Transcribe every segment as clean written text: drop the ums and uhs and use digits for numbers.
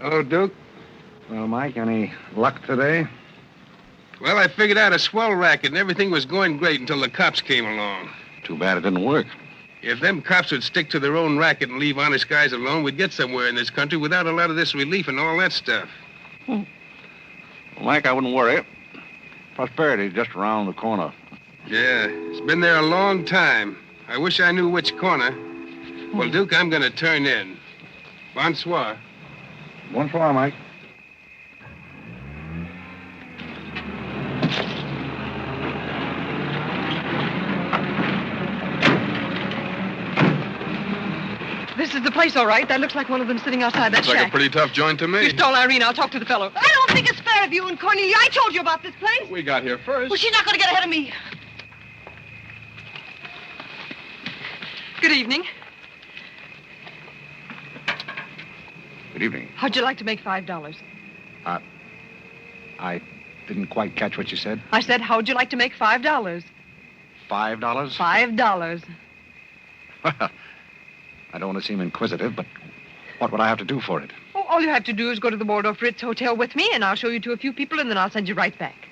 Hello, Duke. Well, Mike, any luck today? Well, I figured out a swell racket, and everything was going great until the cops came along. Too bad it didn't work. If them cops would stick to their own racket and leave honest guys alone, we'd get somewhere in this country without a lot of this relief and all that stuff. Well, Mike, I wouldn't worry. Prosperity's just around the corner. Yeah, it's been there a long time. I wish I knew which corner. Well, Duke, I'm going to turn in. Bonsoir. Bonsoir, Mike. This is the place, all right. That looks like one of them sitting outside that Looks shack. like a pretty tough joint to me. You stole Irene. I'll talk to the fellow. I don't think it's fair of you and Cornelia. I told you about this place. We got here first. Well, she's not going to get ahead of me. Good evening. Good evening. How'd you like to make $5? I didn't quite catch what you said. I said, how'd you like to make $5? $5? $5. Well, I don't want to seem inquisitive, but what would I have to do for it? Oh, all you have to do is go to the Waldorf Ritz Hotel with me, and I'll show you to a few people, and then I'll send you right back.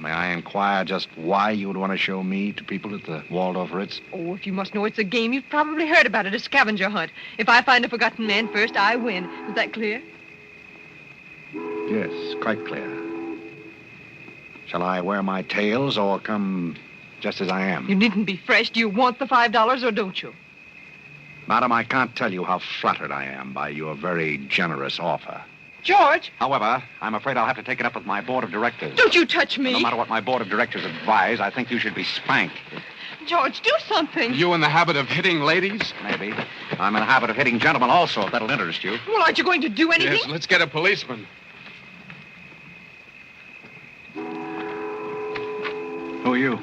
May I inquire just why you would want to show me to people at the Waldorf Ritz? Oh, if you must know it's a game, you've probably heard about it, a scavenger hunt. If I find a forgotten man first, I win. Is that clear? Yes, quite clear. Shall I wear my tails or come just as I am? You needn't be fresh. Do you want the $5 or don't you? Madam, I can't tell you how flattered I am by your very generous offer. George! However, I'm afraid I'll have to take it up with my board of directors. Don't you touch me. No matter what my board of directors advise, I think you should be spanked. George, do something. You in the habit of hitting ladies? Maybe. I'm in the habit of hitting gentlemen also, if that'll interest you. Well, aren't you going to do anything? Yes, let's get a policeman. Who are you?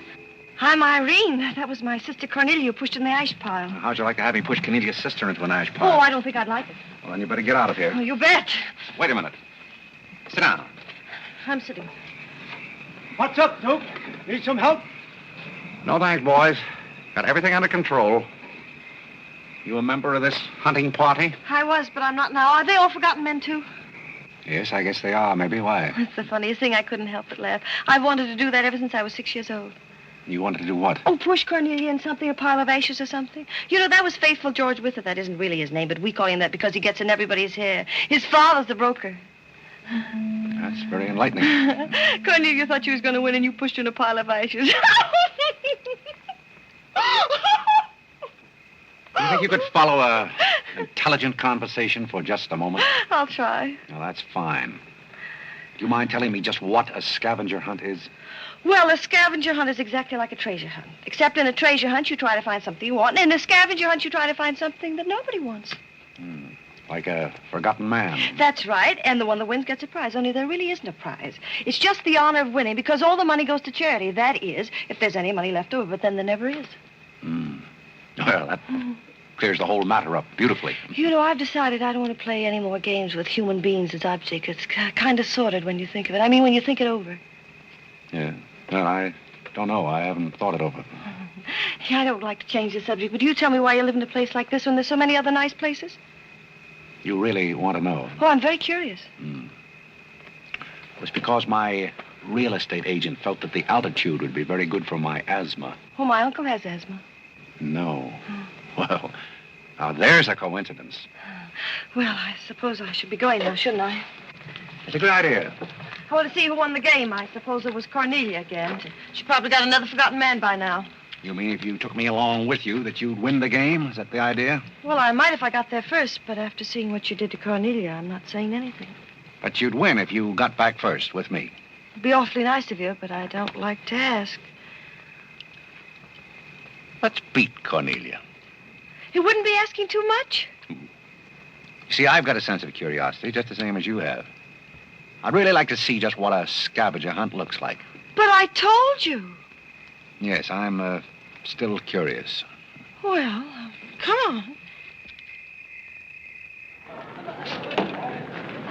I'm Irene. That was my sister Cornelia who pushed in the ash pile. How'd you like to have me push Cornelia's sister into an ash Oh, pile? I don't think I'd like it. Well, then you better get out of here. Oh, you bet. Wait a minute. Sit down. I'm sitting. What's up, Duke? Need some help? No thanks, boys. Got everything under control. You a member of this hunting party? I was, but I'm not now. Are they all forgotten men, too? Yes, I guess they are. Maybe. Why? It's the funniest thing. I couldn't help but laugh. I've wanted to do that ever since I was 6 years old. You wanted to do what? Oh, push Cornelia in something, a pile of ashes or something. You know, that was Faithful George Wither. That isn't really his name, but we call him that because he gets in everybody's hair. His father's the broker. That's very enlightening. Cornelia thought she was going to win, and you pushed her in a pile of ashes. Do you think you could follow an intelligent conversation for just a moment? I'll try. Well, that's fine. Do you mind telling me just what a scavenger hunt is? Well, a scavenger hunt is exactly like a treasure hunt. Except in a treasure hunt, you try to find something you want. And in a scavenger hunt, you try to find something that nobody wants. Like a forgotten man. That's right. And the one that wins gets a prize. Only there really isn't a prize. It's just the honor of winning because all the money goes to charity. That is, if there's any money left over. But then there never is. Well, that clears the whole matter up beautifully. You know, I've decided I don't want to play any more games with human beings as objects. It's kind of sordid when you think of it. I mean, when you think it over. Yeah. Well, I don't know. I haven't thought it over. Yeah, I don't like to change the subject, but you tell me why you live in a place like this when there's so many other nice places? You really want to know? Oh, I'm very curious. It was because my real estate agent felt that the altitude would be very good for my asthma. Oh, my uncle has asthma. No. Well, now there's a coincidence. Well, I suppose I should be going now, shouldn't I? It's a good idea. I want to see who won the game. I suppose it was Cornelia again. She probably got another forgotten man by now. You mean if you took me along with you that you'd win the game? Is that the idea? Well, I might if I got there first, but after seeing what you did to Cornelia, I'm not saying anything. But you'd win if you got back first with me. It'd be awfully nice of you, but I don't like to ask. Let's beat Cornelia. It wouldn't be asking too much. You see, I've got a sense of curiosity, just the same as you have. I'd really like to see just what a scavenger hunt looks like. But I told you. Yes, I'm still curious. Well, come on.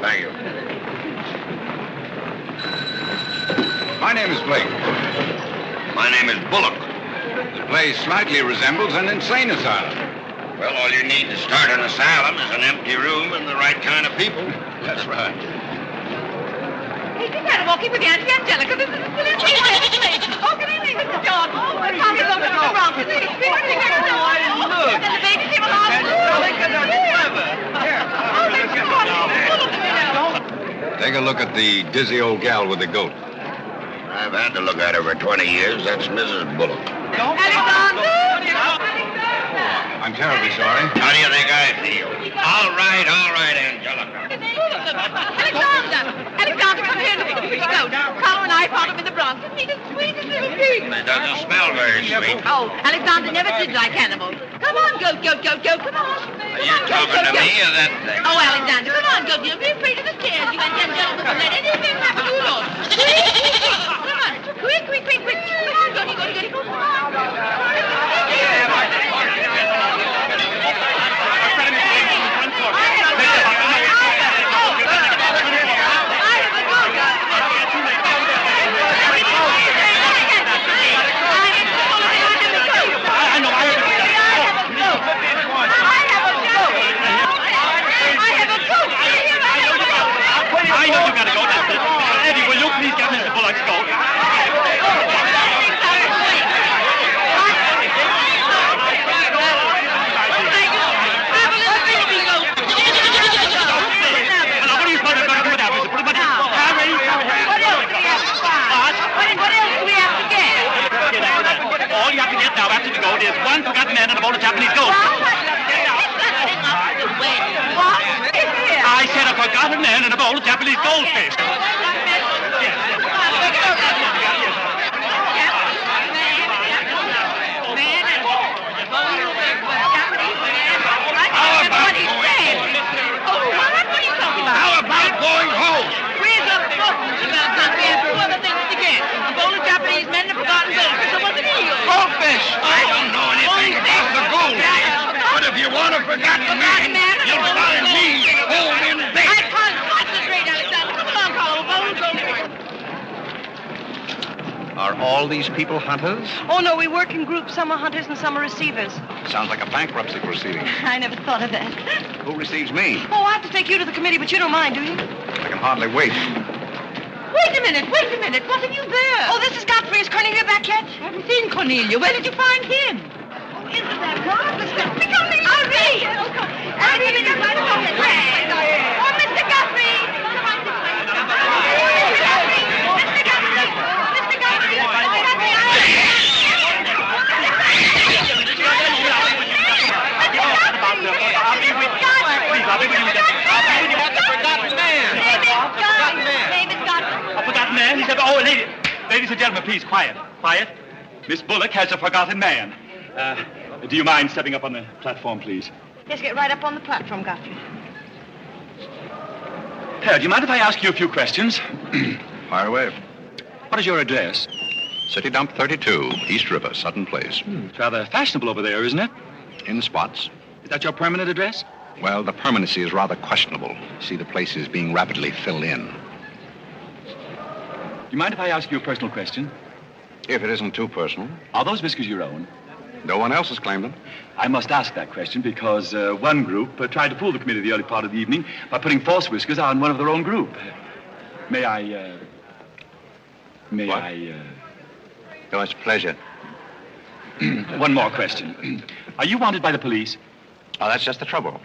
Thank you. My name is Blake. My name is Bullock. The place slightly resembles an insane asylum. Well, all you need to start an asylum is an empty room and the right kind of people. That's right. Hey, you gotta walk in with Auntie Angelica. This is a silly place. Oh, good evening, Mr. John. Oh, we're talking about Mr. Brown. And the baby came along. Take a look at the dizzy old gal with the goat. I've had to look at her for 20 years. That's Mrs. Bullock. Alexander! I'm terribly sorry. How do you think I feel? All right, Angelica. Alexander, come here. Look at the pretty goat. Carlo and I found him in the Bronx. Isn't he the sweetest little pig? It doesn't smell very sweet. Oh, Alexander never did like animals. Come on, goat, come on. Are you talking to me or that thing? Oh, Alexander, come on, goat. You'll be afraid of the stairs. You and them gentlemen won't let anything happen to you, Lord. Come on. Quick. Come on, goaty. Come I know you gotta go now. Eddie, will you please get Mr. Bullock's goat? All you have to get now after the goat is one forgotten man and a bowl of Japanese gold. I said a forgotten man and a bowl of Japanese goldfish. How about going home? Where's the buttons about that? We have two other things to get. A bowl of Japanese men and a forgotten goldfish. So what's the deal? Goldfish! I don't know anything about the gold. But if you want a forgotten man, you'll find me home in bed. I can't concentrate, Alexander. Come along, Carlo. Bowl of goldfish. Are all these people hunters? Oh, no, we work in groups. Some are hunters and some are receivers. Sounds like a bankruptcy proceeding. I never thought of that. Who receives me? Oh, I have to take you to the committee, but you don't mind, do you? I can hardly wait. Wait a minute. What have you there? Oh, this is Godfrey. Is Cornelia back yet? I haven't seen Cornelia. Where did you find him? Oh, isn't that marvelous? Irene! Irene, you're right about the way. Oh, Mr. Godfrey! Come on this way. Mr. Godfrey! Mr. Godfrey! Mr. Godfrey! A forgotten man? He said, oh, ladies and gentlemen, please, quiet. Miss Bullock has a forgotten man. Do you mind stepping up on the platform, please? Yes, get right up on the platform, Godfrey. Do you mind if I ask you a few questions? Fire away. What is your address? City Dump 32, East River, Sutton Place. It's rather fashionable over there, isn't it? In spots. Is that your permanent address? Well, the permanency is rather questionable. See, the place is being rapidly filled in. Do you mind if I ask you a personal question? If it isn't too personal. Are those whiskers your own? No one else has claimed them. I must ask that question because one group tried to fool the committee the early part of the evening by putting false whiskers on one of their own group. May I... Oh, it's a pleasure. One more question. Are you wanted by the police? Oh, that's just the trouble.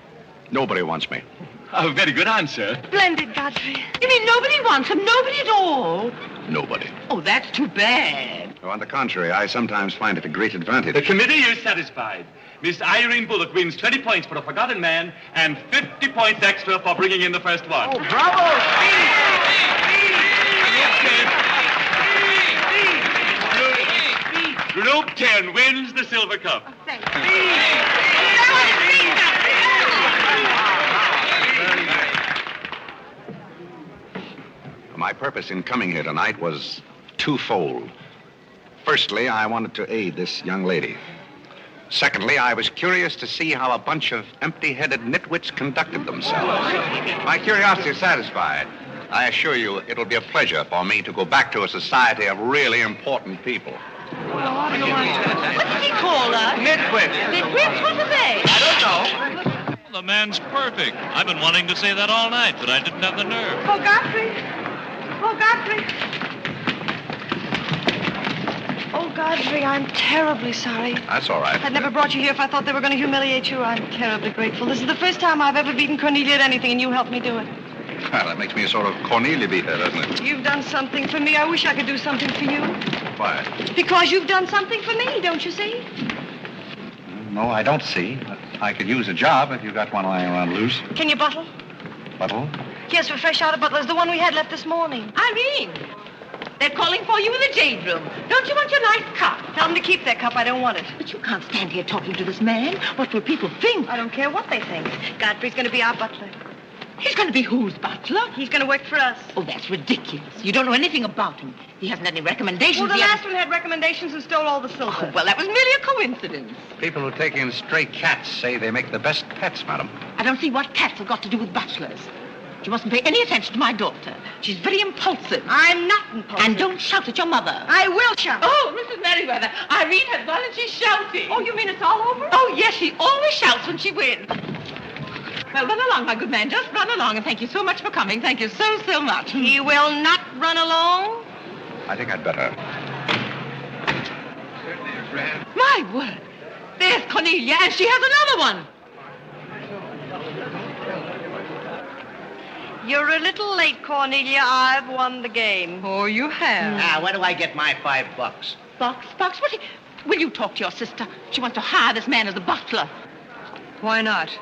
Nobody wants me. Oh, very good answer. Splendid, Godfrey. You mean nobody wants him? Nobody at all? Nobody. Oh, that's too bad. Oh, on the contrary, I sometimes find it a great advantage. The committee is satisfied. Miss Irene Bullock wins 20 points for a forgotten man and 50 points extra for bringing in the first one. Oh, bravo! Group 10 wins the silver cup. Oh, thank you. My purpose in coming here tonight was twofold. Firstly, I wanted to aid this young lady. Secondly, I was curious to see how a bunch of empty-headed nitwits conducted themselves. My curiosity is satisfied. I assure you it'll be a pleasure for me to go back to a society of really important people. What did he call us? Nitwit. Nitwits? What are they? I don't know. The man's perfect. I've been wanting to say that all night, but I didn't have the nerve. Oh, Godfrey. Oh, Godfrey. Oh, Godfrey, I'm terribly sorry. That's all right. I'd never brought you here if I thought they were going to humiliate you. I'm terribly grateful. This is the first time I've ever beaten Cornelia at anything, and you helped me do it. Well, that makes me a sort of Cornelia beater, doesn't it? You've done something for me. I wish I could do something for you. Why? Because you've done something for me, don't you see? No, I don't see. But I could use a job if you got one lying around loose. Can you bottle? Bottle? Yes, we're fresh out of Butler's, the one we had left this morning. Irene, they're calling for you in the jade room. Don't you want your nice cup? Tell them to keep their cup. I don't want it. But you can't stand here talking to this man. What will people think? I don't care what they think. Godfrey's going to be our butler. He's going to be whose butler? He's going to work for us. Oh, that's ridiculous. You don't know anything about him. He hasn't any recommendations. Well, the He last one had recommendations and stole all the silver. Oh, well, that was merely a coincidence. People who take in stray cats say they make the best pets, madam. I don't see what cats have got to do with butlers. You mustn't pay any attention to my daughter. She's very impulsive. I'm not impulsive. And don't shout at your mother. I will shout. Oh, Mrs. Merriweather, Irene has gone and she's shouting. Oh, you mean it's all over? Oh, yes, she always shouts when she wins. Well, run along, my good man. Just run along, and thank you so much for coming. Thank you so, so much. He will not run along. I think I'd better. My word. There's Cornelia, and she has another one. You're a little late, Cornelia. I've won the game. Oh, you have. Now, where do I get my $5? Bucks, what? Will you talk to your sister? She wants to hire this man as a butler. Why not?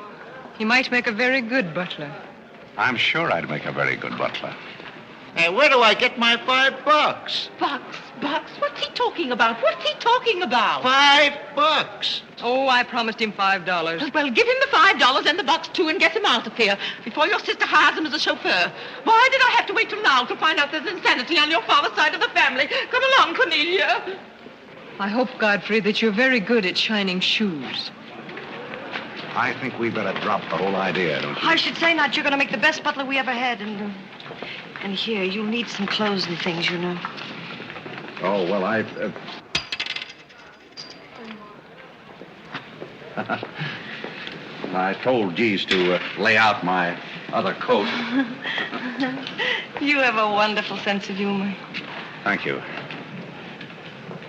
He might make a very good butler. I'm sure I'd make a very good butler. Hey, where do I get my $5? Bucks, what's he talking about? What's he talking about? $5. Oh, I promised him $5. Well, give him the $5 and the bucks, too, and get him out of here before your sister hires him as a chauffeur. Why did I have to wait till now to find out there's insanity on your father's side of the family? Come along, Cornelia. I hope, Godfrey, that you're very good at shining shoes. I think we better drop the whole idea, don't you? I should say not. You're going to make the best butler we ever had. And here, you'll need some clothes and things, you know. Oh, well, I told Geese to lay out my other coat. You have a wonderful sense of humor. Thank you.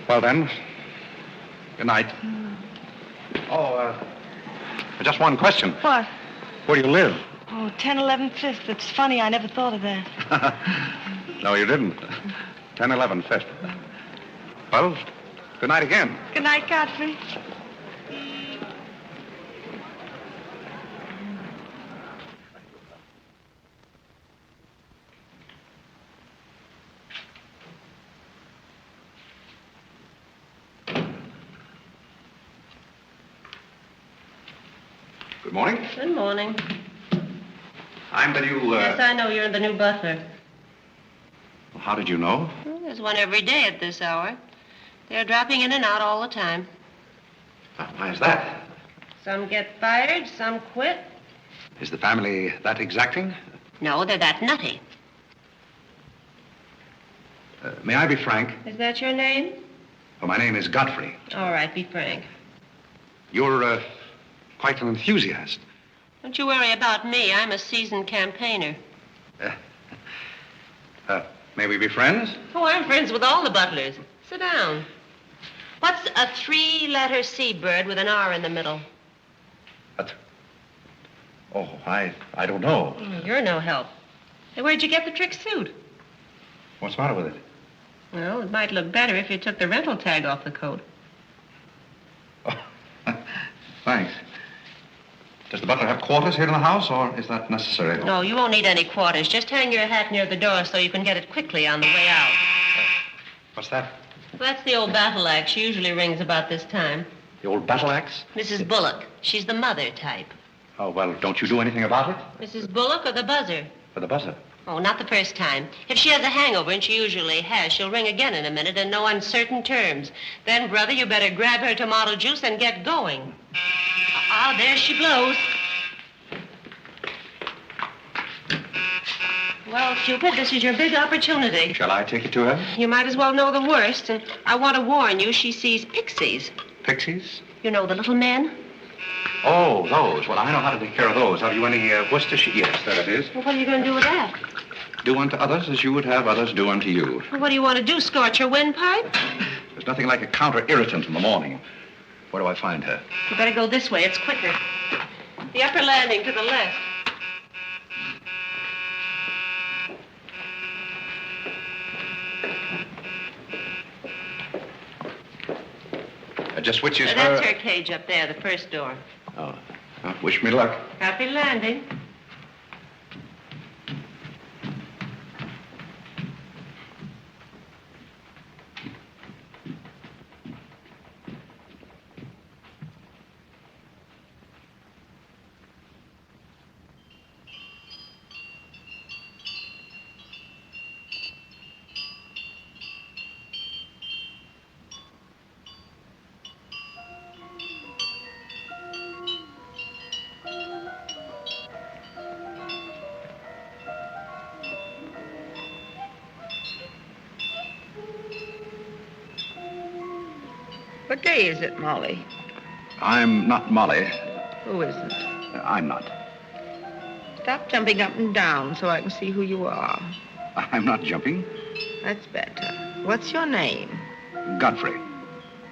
Well, then, good night. Oh, just one question. What? Where do you live? Oh, 1011 Fifth. It's funny. I never thought of that. No, you didn't. 1011 Fifth. Well, good night again. Good night, Godfrey. Good morning. Good morning. I'm the new, Yes, I know you're the new butler. How did you know? Well, there's one every day at this hour. They're dropping in and out all the time. Why is that? Some get fired, some quit. Is the family that exacting? No, they're that nutty. May I be frank? Is that your name? Well, my name is Godfrey. All right, be frank. You're, quite an enthusiast. Don't you worry about me. I'm a seasoned campaigner. May we be friends? Oh, I'm friends with all the butlers. Sit down. What's a three-letter seabird with an R in the middle? Oh, I don't know. You're no help. Hey, where'd you get the trick suit? What's the matter with it? Well, it might look better if you took the rental tag off the coat. Oh, thanks. Does the butler have quarters here in the house, or is that necessary? No, you won't need any quarters. Just hang your hat near the door so you can get it quickly on the way out. What's that? Well, that's the old battle axe. She usually rings about this time. The old battle axe? Mrs. Bullock. She's the mother type. Oh, well, don't you do anything about it? Mrs. Bullock or the buzzer? For the buzzer. Oh, not the first time. If she has a hangover, and she usually has, she'll ring again in a minute in no uncertain terms. Then, brother, you better grab her tomato juice and get going. There she blows. Well, Cupid, this is your big opportunity. Shall I take it to her? You might as well know the worst. And I want to warn you, she sees pixies. Pixies? You know, the little men? Oh, those. Well, I know how to take care of those. Have you any Worcestershire? Yes, there it is. Well, what are you going to do with that? Do unto others as you would have others do unto you. Well, what do you want to do, scorch your windpipe? There's nothing like a counter-irritant in the morning. Where do I find her? You better go this way. It's quicker. The upper landing to the left. Just which is her... That's her cage up there, the first door. Oh. Wish me luck. Happy landing. What day is it, Molly? I'm not Molly. Who isn't? I'm not. Stop jumping up and down so I can see who you are. I'm not jumping. That's better. What's your name? Godfrey.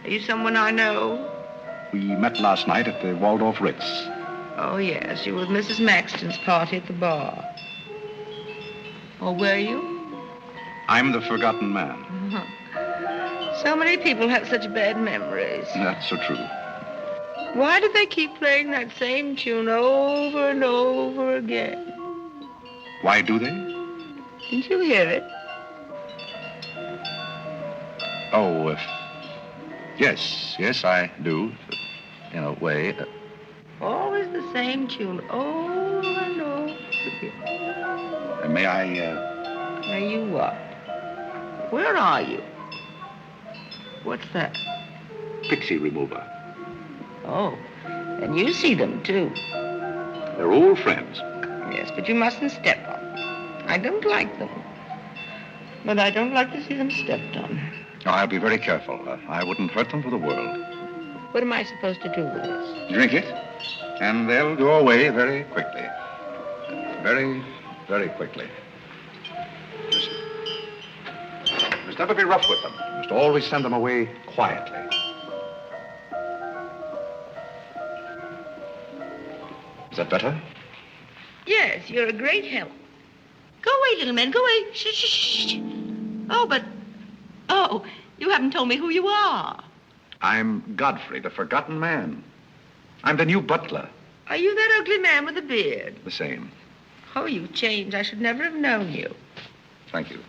Are you someone I know? We met last night at the Waldorf Ritz. Oh, yes. You were with Mrs. Maxton's party at the bar. Or were you? I'm the forgotten man. So many people have such bad memories. That's so true. Why do they keep playing that same tune over and over again? Why do they? Didn't you hear it? Oh, yes, I do, in a way. Always the same tune, over and over again. May I, May you what? Where are you? What's that? Pixie remover. Oh, and you see them, too. They're old friends. Yes, but you mustn't step on them. I don't like them. But I don't like to see them stepped on. Oh, I'll be very careful. I wouldn't hurt them for the world. What am I supposed to do with this? Drink it, and they'll go away very quickly. Very, very quickly. You must never be rough with them. You must always send them away quietly. Is that better? Yes, you're a great help. Go away, little man, go away. Shh, shh, shh. Oh, you haven't told me who you are. I'm Godfrey, the forgotten man. I'm the new butler. Are you that ugly man with the beard? The same. Oh, you've changed. I should never have known you. Thank you.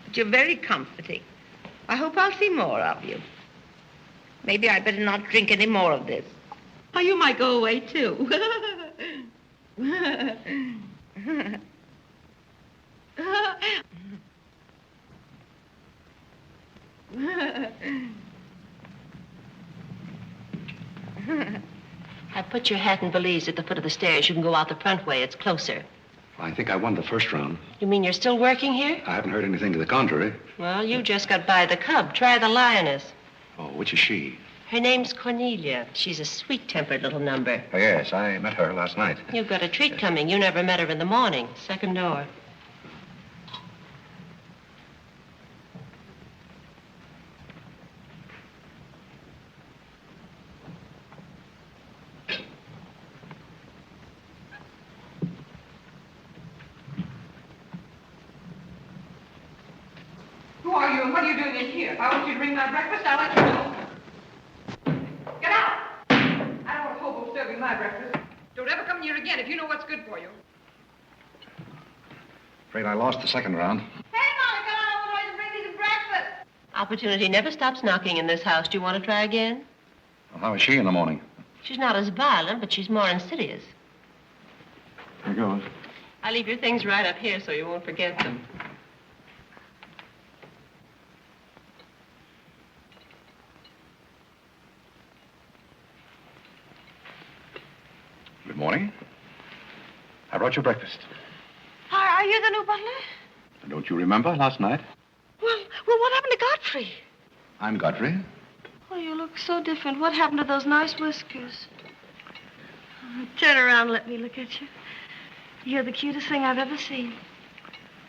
But you're very comforting. I hope I'll see more of you. Maybe I'd better not drink any more of this. Oh, you might go away, too. I put your hat and valise at the foot of the stairs. You can go out the front way. It's closer. I think I won the first round. You mean you're still working here? I haven't heard anything to the contrary. Well, you just got by the cub. Try the lioness. Oh, which is she? Her name's Cornelia. She's a sweet-tempered little number. Oh, yes, I met her last night. You've got a treat coming. You never met her in the morning. Second door. Who are you and what are you doing in here? If I want you to bring my breakfast, I'll let you know. Get out! I don't want a hobo serving my breakfast. Don't ever come near again if you know what's good for you. Afraid I lost the second round. Hey, Molly, come on over and bring me some breakfast. Opportunity never stops knocking in this house. Do you want to try again? Well, how is she in the morning? She's not as violent, but she's more insidious. Here goes. I leave your things right up here so you won't forget them. Good morning. I brought you breakfast. I Are you the new butler? Don't you remember last night? Well, what happened to Godfrey? I'm Godfrey. Oh, you look so different. What happened to those nice whiskers? Oh, turn around and let me look at you. You're the cutest thing I've ever seen.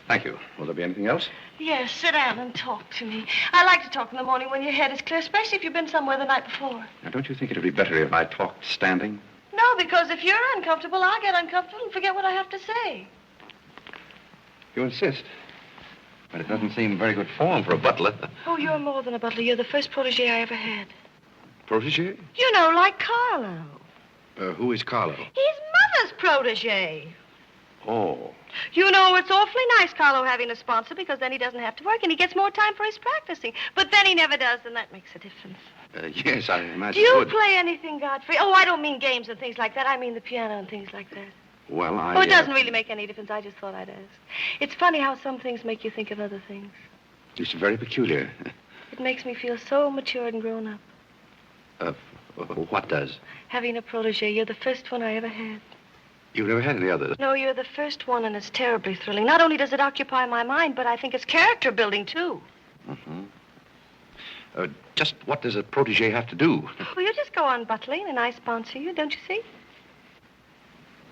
Thank you. Will there be anything else? Yes, sit down and talk to me. I like to talk in the morning when your head is clear, especially if you've been somewhere the night before. Now, don't you think it would be better if I talked standing? No, because if you're uncomfortable, I'll get uncomfortable and forget what I have to say. You insist. But it doesn't seem very good form for a butler. Oh, you're more than a butler. You're the first protege I ever had. Protege? You know, like Carlo. Who is Carlo? He's Mother's protege. Oh. You know, it's awfully nice, Carlo, having a sponsor, because then he doesn't have to work and he gets more time for his practicing. But then he never does, and that makes a difference. Yes, I imagine. Do you it would. play anything, Godfrey? Oh, I don't mean games and things like that. I mean the piano and things like that. Well, Oh, it doesn't really make any difference. I just thought I'd ask. It's funny how some things make you think of other things. It's very peculiar. It makes me feel so mature and grown up. What does? Having a protege. You're the first one I ever had. You've never had any others? No, you're the first one, and it's terribly thrilling. Not only does it occupy my mind, but I think it's character building, too. Mm-hmm. Just what does a protege have to do? Oh, you just go on butling, and I sponsor you, don't you see?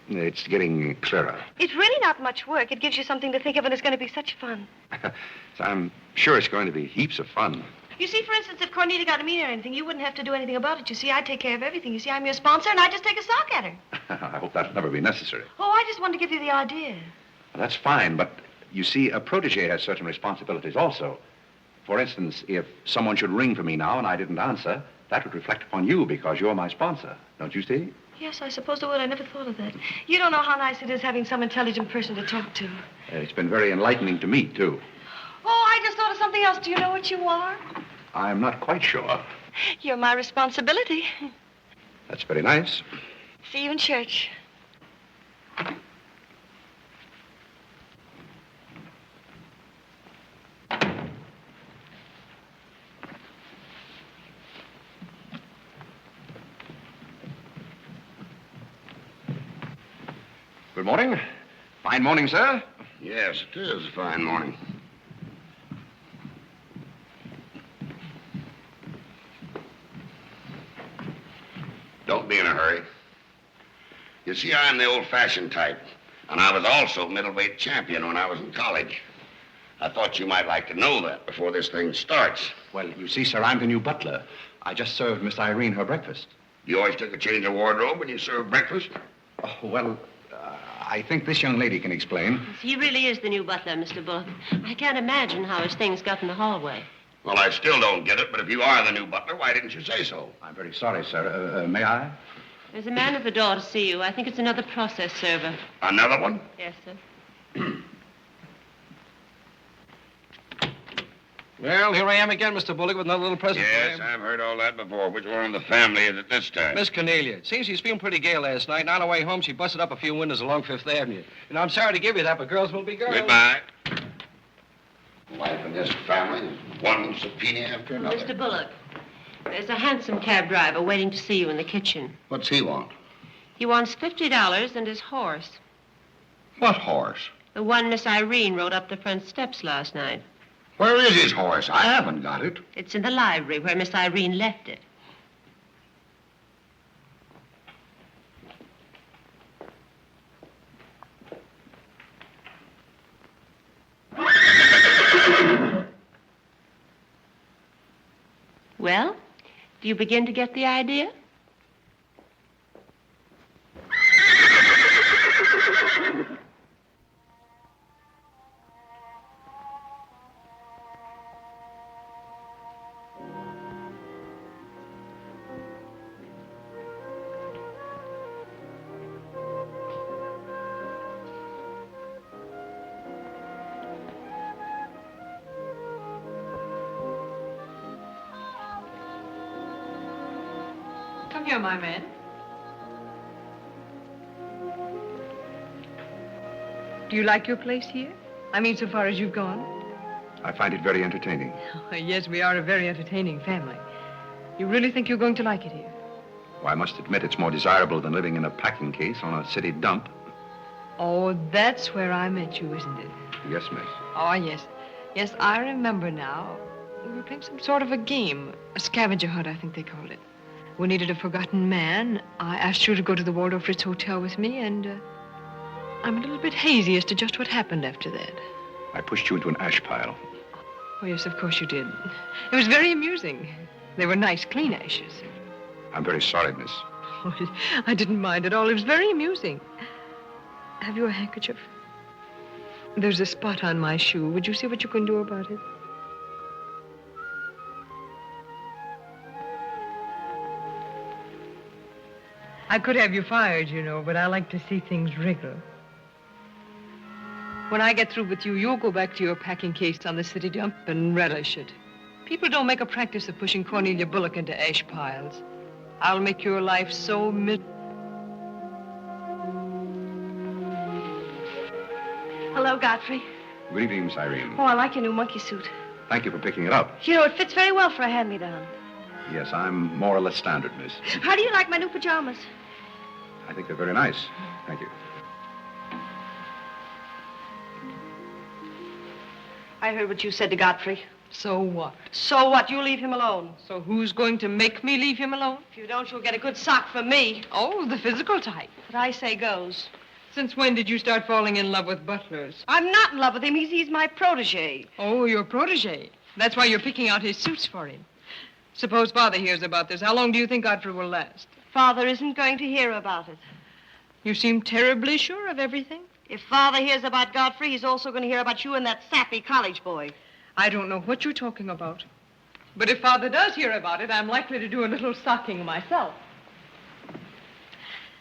It's getting clearer. It's really not much work. It gives you something to think of, and it's going to be such fun. So I'm sure it's going to be heaps of fun. You see, for instance, if Cornelia got a mean or anything, you wouldn't have to do anything about it. You see, I take care of everything. You see, I'm your sponsor, and I just take a sock at her. I hope that'll never be necessary. Oh, I just wanted to give you the idea. Well, that's fine, but you see, a protege has certain responsibilities also. For instance, if someone should ring for me now and I didn't answer, that would reflect upon you because you're my sponsor. Don't you see? Yes, I suppose it would. I never thought of that. You don't know how nice it is having some intelligent person to talk to. It's been very enlightening to meet, too. Oh, I just thought of something else. Do you know what you are? I'm not quite sure. You're my responsibility. That's very nice. See you in church. Good morning. Fine morning, sir. Yes, it is a fine morning. Don't be in a hurry. You see, I'm the old-fashioned type, and I was also middleweight champion when I was in college. I thought you might like to know that before this thing starts. Well, you see, sir, I'm the new butler. I just served Miss Irene her breakfast. You always took a change of wardrobe when you served breakfast? Oh, well, I think this young lady can explain. He really is the new butler, Mr. Bullock. I can't imagine how his things got in the hallway. Well, I still don't get it, but if you are the new butler, why didn't you say so? I'm very sorry, sir. May I? There's a man at the door to see you. I think it's another process server. Another one? Yes, sir. Well, here I am again, Mr. Bullock, with another little present for Yes, you. I've heard all that before. Which one in the family is it this time? Miss Cornelia. It seems she's feeling pretty gay last night, and on her way home, she busted up a few windows along Fifth Avenue. You know, I'm sorry to give you that, but girls will be girls. Goodbye. Life in this family is one subpoena after another. Mr. Bullock, there's a hansom cab driver waiting to see you in the kitchen. What's he want? He wants $50 and his horse. What horse? The one Miss Irene rode up the front steps last night. Where is his horse? I haven't got it. It's in the library where Miss Irene left it. Well, do you begin to get the idea? Come here, my man. Do you like your place here? I mean, so far as you've gone? I find it very entertaining. Oh, yes, we are a very entertaining family. You really think you're going to like it here? Well, I must admit it's more desirable than living in a packing case on a city dump. Oh, that's where I met you, isn't it? Yes, miss. Oh, yes. Yes, I remember now. We were playing some sort of a game. A scavenger hunt, I think they called it. We needed a forgotten man. I asked you to go to the Waldorf Ritz Hotel with me, and I'm a little bit hazy as to just what happened after that. I pushed you into an ash pile. Oh, yes, of course you did. It was very amusing. They were nice, clean ashes. I'm very sorry, miss. Oh, I didn't mind at all. It was very amusing. Have you a handkerchief? There's a spot on my shoe. Would you see what you can do about it? I could have you fired, you know, but I like to see things wriggle. When I get through with you, you'll go back to your packing case on the city dump and relish it. People don't make a practice of pushing Cornelia Bullock into ash piles. I'll make your life so Hello, Godfrey. Good evening, Miss Irene. Oh, I like your new monkey suit. Thank you for picking it up. You know, it fits very well for a hand-me-down. Yes, I'm more or less standard, miss. How do you like my new pajamas? I think they're very nice. Thank you. I heard what you said to Godfrey. So what? So what? You leave him alone. So who's going to make me leave him alone? If you don't, you'll get a good sock from me. Oh, the physical type. What I say goes. Since when did you start falling in love with butlers? I'm not in love with him. He's my protege. Oh, your protege. That's why you're picking out his suits for him. Suppose Father hears about this. How long do you think Godfrey will last? Father isn't going to hear about it. You seem terribly sure of everything. If Father hears about Godfrey, he's also going to hear about you and that sappy college boy. I don't know what you're talking about. But if Father does hear about it, I'm likely to do a little socking myself.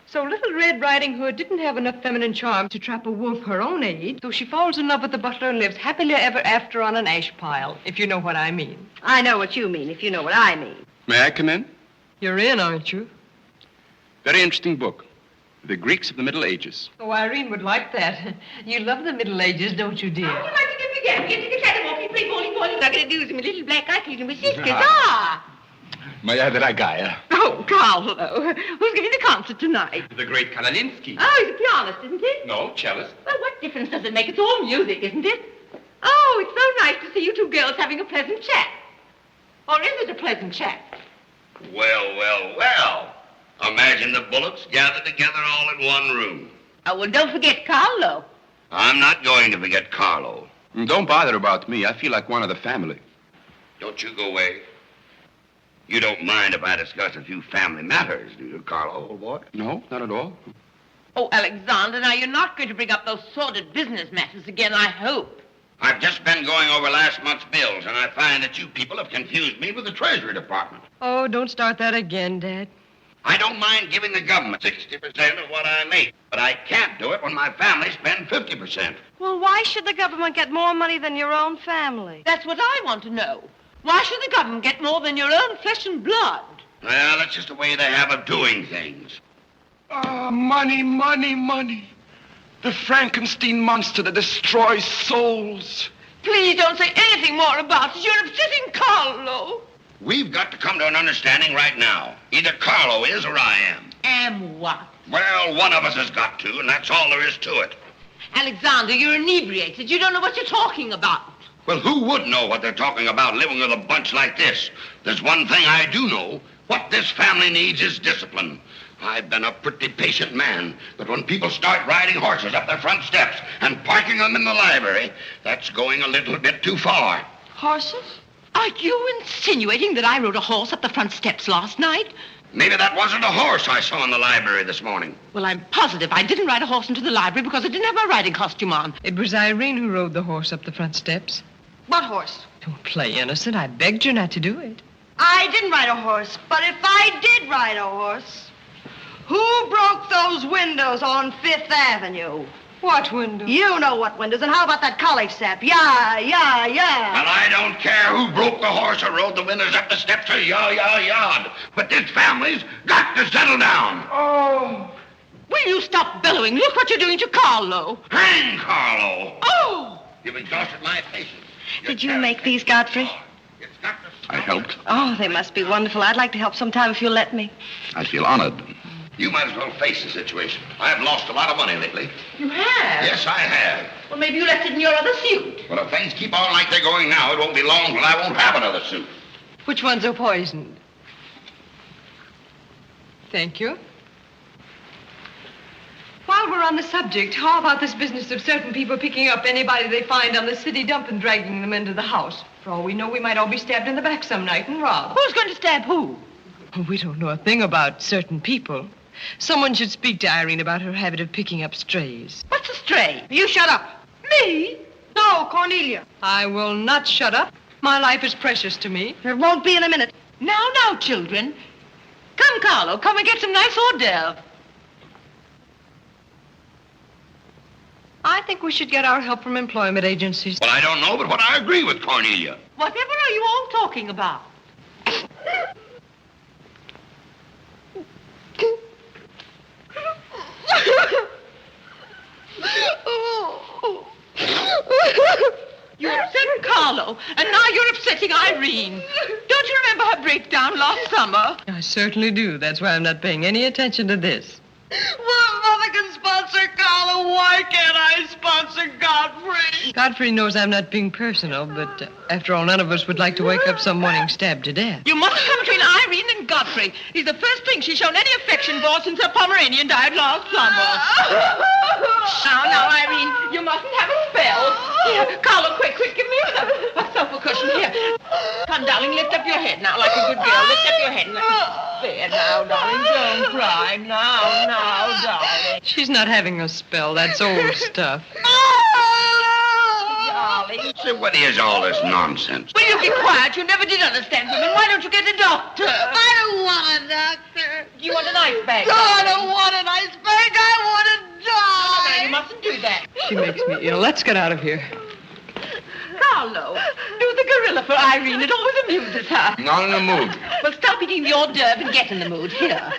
So Little Red Riding Hood didn't have enough feminine charm to trap a wolf her own age, so she falls in love with the butler and lives happily ever after on an ash pile, if you know what I mean. I know what you mean, if you know what I mean. May I come in? You're in, aren't you? Very interesting book. The Greeks of the Middle Ages. Oh, Irene would like that. You love the Middle Ages, don't you, dear? How would you like to get began? Get to the catwalk, play bowling, I'm going to do some little black eyes and my sisters. Moja dragaya. Oh, Carlo. Who's giving the concert tonight? The great Kalalinsky. Oh, he's a pianist, isn't he? No, cellist. Well, what difference does it make? It's all music, isn't it? Oh, it's so nice to see you two girls having a pleasant chat. Or is it a pleasant chat? Well, well, well. Imagine the Bullocks gathered together all in one room. Oh, well, don't forget Carlo. I'm not going to forget Carlo. Don't bother about me. I feel like one of the family. Don't you go away. You don't mind if I discuss a few family matters, do you, Carlo, old boy? No, not at all. Oh, Alexander, now you're not going to bring up those sordid business matters again, I hope. I've just been going over last month's bills, and I find that you people have confused me with the Treasury Department. Oh, don't start that again, Dad. I don't mind giving the government 60% of what I make, but I can't do it when my family spends 50%. Well, why should the government get more money than your own family? That's what I want to know. Why should the government get more than your own flesh and blood? Well, that's just the way they have of doing things. Ah, money, money, money. The Frankenstein monster that destroys souls. Please don't say anything more about it. You're upsetting Carlo. We've got to come to an understanding right now. Either Carlo is or I am. Am what? Well, one of us has got to, and that's all there is to it. Alexander, you're inebriated. You don't know what you're talking about. Well, who would know what they're talking about living with a bunch like this? There's one thing I do know. What this family needs is discipline. I've been a pretty patient man, but when people start riding horses up their front steps and parking them in the library, that's going a little bit too far. Horses? Are you insinuating that I rode a horse up the front steps last night? Maybe that wasn't a horse I saw in the library this morning. Well, I'm positive I didn't ride a horse into the library because I didn't have my riding costume on. It was Irene who rode the horse up the front steps. What horse? Don't play innocent. I begged you not to do it. I didn't ride a horse, but if I did ride a horse, who broke those windows on Fifth Avenue? What windows? You know what windows, and how about that college sap? Yeah. Well, I don't care who broke the horse or rode the windows up the steps or yard. But this family's got to settle down. Oh. Will you stop bellowing? Look what you're doing to Carlo. Hang Carlo. Oh! You've exhausted my patience. Did you make these, Godfrey? I helped. Oh, they must be wonderful. I'd like to help sometime if you'll let me. I feel honored. You might as well face the situation. I've lost a lot of money lately. You have? Yes, I have. Well, maybe you left it in your other suit. Well, if things keep on like they're going now, it won't be long till I won't have another suit. Which ones are poisoned? Thank you. While we're on the subject, how about this business of certain people picking up anybody they find on the city dump and dragging them into the house? For all we know, we might all be stabbed in the back some night and robbed. Who's going to stab who? We don't know a thing about certain people. Someone should speak to Irene about her habit of picking up strays. What's a stray? You shut up. Me? No, Cornelia. I will not shut up. My life is precious to me. It won't be in a minute. Now, children. Come, Carlo, come and get some nice hors d'oeuvre. I think we should get our help from employment agencies. Well, I don't know, but what I agree with Cornelia. Whatever are you all talking about? You upset Carlo, and now you're upsetting Irene. Don't you remember her breakdown last summer? I certainly do. That's why I'm not paying any attention to this. Well, Mother can sponsor Carlo. Why can't I sponsor Godfrey? Godfrey knows I'm not being personal, but after all, none of us would like to wake up some morning stabbed to death. You mustn't come between Irene and Godfrey. He's the first thing she's shown any affection for since her Pomeranian died last summer. Now, Irene, you mustn't have a spell. Here, Carlo, quick, give me a sofa cushion here. Come, darling, lift up your head now like a good girl. Lift up your head and let me... There now, darling, don't cry. Now, darling. She's not having a spell. That's old stuff. Darling. So what is all this nonsense? Will you be quiet? You never did understand women. Why don't you get a doctor? I don't want a doctor. You want an ice bag? No, I don't want an ice bag. I want to die. No, you mustn't do that. She makes me ill. Let's get out of here. Carlo, do the gorilla for Irene. It always amuses her. Not in the mood. Well, stop eating the hors d'oeuvre and get in the mood. Here.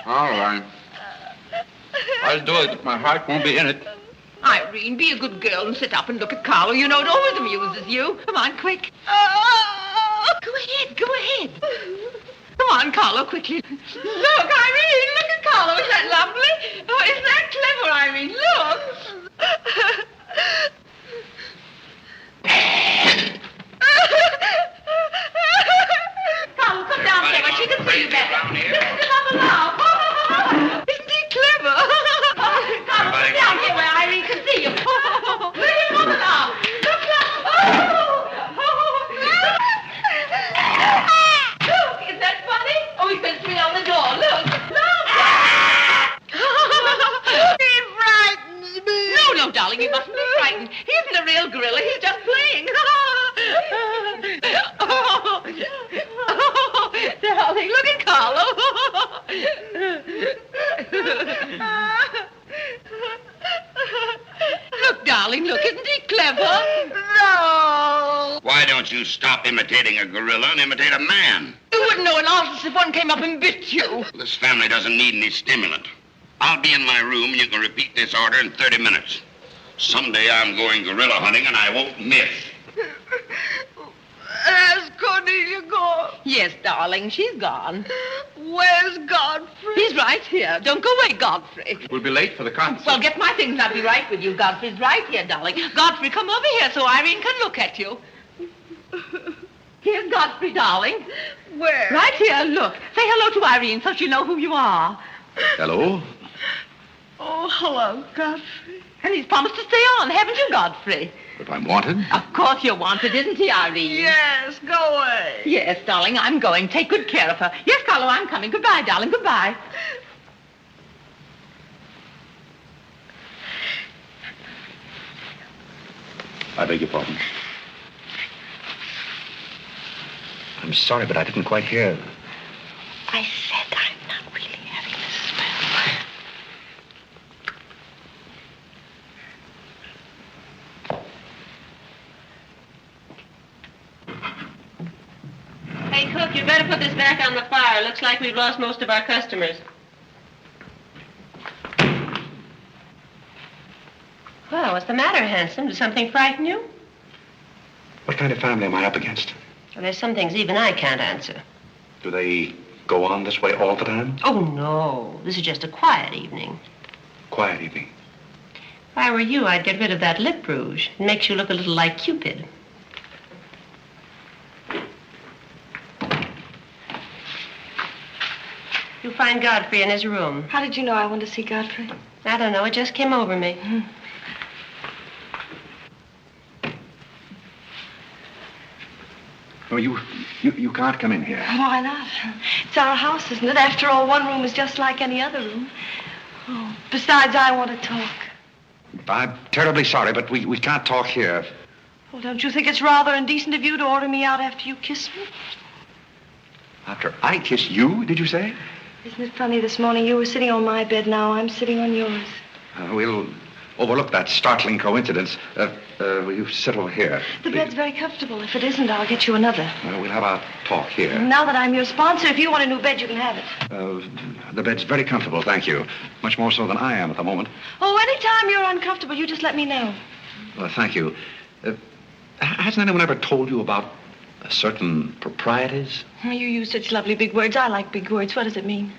All right. I'll do it, but my heart won't be in it. Irene, be a good girl and sit up and look at Carlo. You know it always amuses you. Come on, quick. Go ahead. Come on, Carlo, quickly. Look, Irene, look at Carlo. Isn't that lovely? Oh, isn't that clever, Irene? Look. Carlo, come downstairs where she can see you better. Listen to Mama now. Isn't he clever? Carlo, come down here where Irene can see you. Listen to Mama now. Look. Look, is that funny? Oh, he's going to swing on the door. Look. He frightens me. No, darling, you mustn't be frightened. He isn't a real gorilla. He's just playing. Darling, look at Carlo. Look, darling, look. Isn't he clever? No. Why don't you stop imitating a gorilla and imitate a man? You wouldn't know an artist if one came up and bit you. This family doesn't need any stimulant. I'll be in my room and you can repeat this order in 30 minutes. Someday I'm going gorilla hunting and I won't miss. Has Cornelia gone? Yes, darling, she's gone. Where's Godfrey? He's right here. Don't go away, Godfrey. We'll be late for the concert. Well, get my things and I'll be right with you. Godfrey's right here, darling. Godfrey, come over here so Irene can look at you. Here's Godfrey, darling. Where? Right here, look. Say hello to Irene so she'll know who you are. Hello? Oh, hello, Godfrey. And he's promised to stay on, haven't you, Godfrey? If I'm wanted? Of course you're wanted, isn't he, Irene? Yes, go away. Yes, darling, I'm going. Take good care of her. Yes, Carlo, I'm coming. Goodbye, darling. Goodbye. I beg your pardon. I'm sorry, but I didn't quite hear. I said I'm not really having the spell. Hey, cook, you'd better put this back on the fire. Looks like we've lost most of our customers. Well, what's the matter, handsome? Did something frighten you? What kind of family am I up against? Well, there's some things even I can't answer. Do they go on this way all the time? Oh, no. This is just a quiet evening. Quiet evening. If I were you, I'd get rid of that lip rouge. It makes you look a little like Cupid. You'll find Godfrey in his room. How did you know I wanted to see Godfrey? I don't know. It just came over me. No, you can't come in here. Why not? It's our house, isn't it? After all, one room is just like any other room. Oh, besides, I want to talk. I'm terribly sorry, but we can't talk here. Well, don't you think it's rather indecent of you to order me out after you kiss me? After I kiss you, did you say? Isn't it funny, this morning you were sitting on my bed, now I'm sitting on yours. We'll overlook that startling coincidence. Will you sit over here? The bed's very comfortable. If it isn't, I'll get you another. We'll have our talk here. Now that I'm your sponsor, if you want a new bed, you can have it. The bed's very comfortable, thank you. Much more so than I am at the moment. Oh, anytime you're uncomfortable, you just let me know. Thank you. Hasn't anyone ever told you about certain proprieties? You use such lovely big words. I like big words. What does it mean?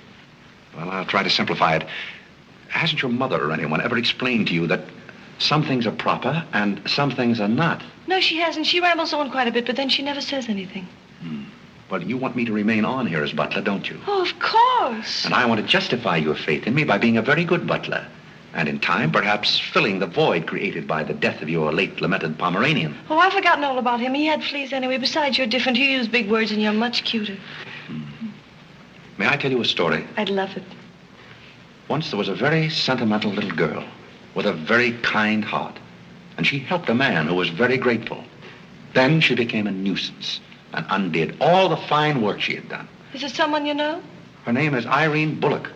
Well, I'll try to simplify it. Hasn't your mother or anyone ever explained to you that some things are proper and some things are not? No, she hasn't. She rambles on quite a bit, but then she never says anything. Well, you want me to remain on here as butler, don't you? Oh, of course. And I want to justify your faith in me by being a very good butler. And in time, perhaps filling the void created by the death of your late lamented Pomeranian. Oh, I've forgotten all about him. He had fleas anyway. Besides, you're different. You use big words and you're much cuter. May I tell you a story? I'd love it. Once there was a very sentimental little girl with a very kind heart. And she helped a man who was very grateful. Then she became a nuisance and undid all the fine work she had done. Is it someone you know? Her name is Irene Bullock.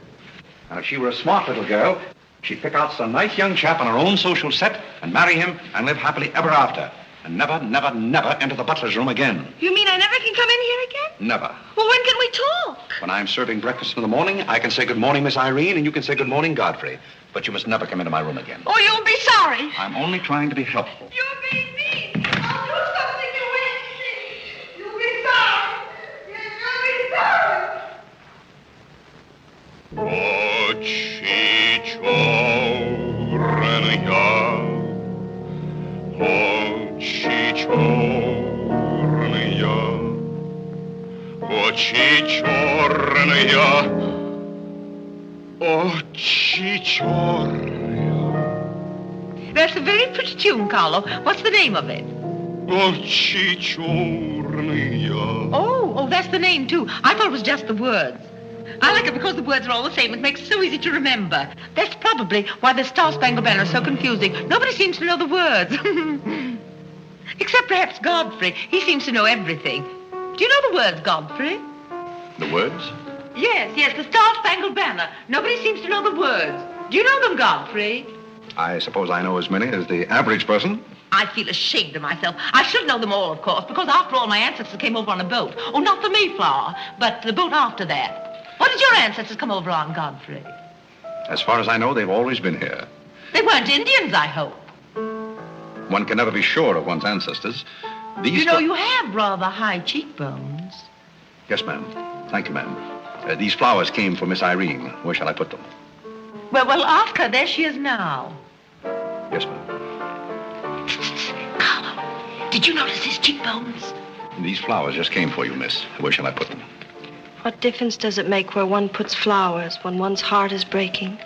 And if she were a smart little girl, she'd pick out some nice young chap on her own social set and marry him and live happily ever after. And never, never, never enter the butler's room again. You mean I never can come in here again? Never. Well, when can we talk? When I'm serving breakfast in the morning, I can say good morning, Miss Irene, and you can say good morning, Godfrey. But you must never come into my room again. Oh, you'll be sorry. I'm only trying to be helpful. You're being mean. I'll do something you won't see. You'll be sorry. You'll be sorry. Очи черные, очи черные. That's a very pretty tune, Carlo. What's the name of it? Очи черные. Oh, that's the name, too. I thought it was just the words. I like it because the words are all the same. It makes it so easy to remember. That's probably why the Star Spangled Banner is so confusing. Nobody seems to know the words. Except perhaps Godfrey. He seems to know everything. Do you know the words, Godfrey? The words? Yes, the Star Spangled Banner. Nobody seems to know the words. Do you know them, Godfrey? I suppose I know as many as the average person. I feel ashamed of myself. I should know them all, of course, because after all, my ancestors came over on a boat. Oh, not the Mayflower, but the boat after that. What did your ancestors come over on, Godfrey? As far as I know, they've always been here. They weren't Indians, I hope. One can never be sure of one's ancestors. These You know, you have rather high cheekbones. Yes, ma'am. Thank you, ma'am. These flowers came for Miss Irene. Where shall I put them? Well, ask her. There she is now. Yes, ma'am. Carlo, did you notice his cheekbones? These flowers just came for you, miss. Where shall I put them? What difference does it make where one puts flowers when one's heart is breaking?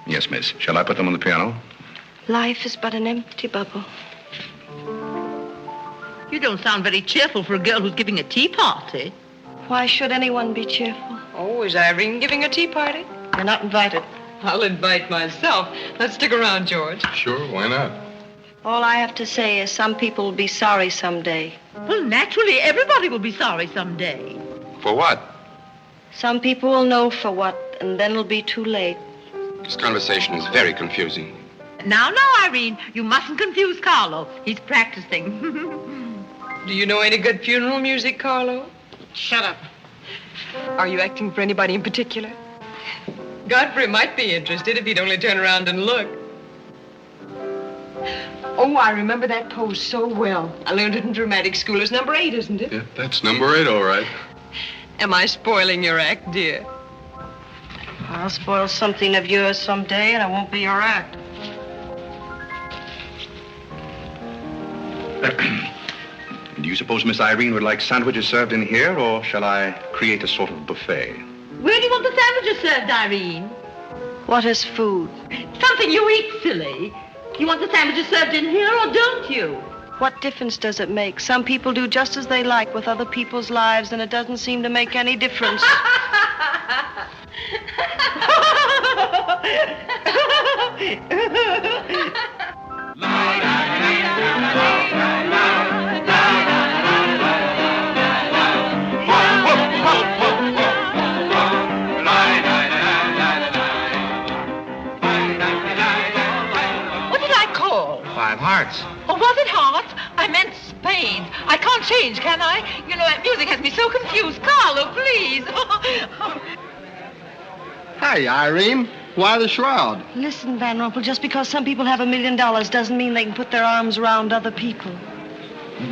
Yes, miss. Shall I put them on the piano? Life is but an empty bubble. You don't sound very cheerful for a girl who's giving a tea party. Why should anyone be cheerful? Oh, is Irene giving a tea party? You're not invited. I'll invite myself. Let's stick around, George. Sure, why not? All I have to say is some people will be sorry someday. Well, naturally, everybody will be sorry someday. For what? Some people will know for what, and then it'll be too late. This conversation is very confusing. Now, Irene, you mustn't confuse Carlo. He's practicing. Do you know any good funeral music, Carlo? Shut up. Are you acting for anybody in particular? Godfrey might be interested if he'd only turn around and look. Oh, I remember that pose so well. I learned it in dramatic school. It's number 8, isn't it? Yeah, that's number 8, all right. Am I spoiling your act, dear? I'll spoil something of yours someday, and it won't be your act. Do you suppose Miss Irene would like sandwiches served in here, or shall I create a sort of buffet? Where do you want the sandwiches served, Irene? What is food? Something you eat, silly. You want the sandwiches served in here, or don't you? What difference does it make? Some people do just as they like with other people's lives, and it doesn't seem to make any difference. What did I call? 5 hearts. Oh, was it hearts? I meant spades. I can't change, can I? You know, that music has me so confused. Carlo, please. Hey, Irene. Why the shroud? Listen, Van Rumpel, just because some people have $1 million doesn't mean they can put their arms around other people.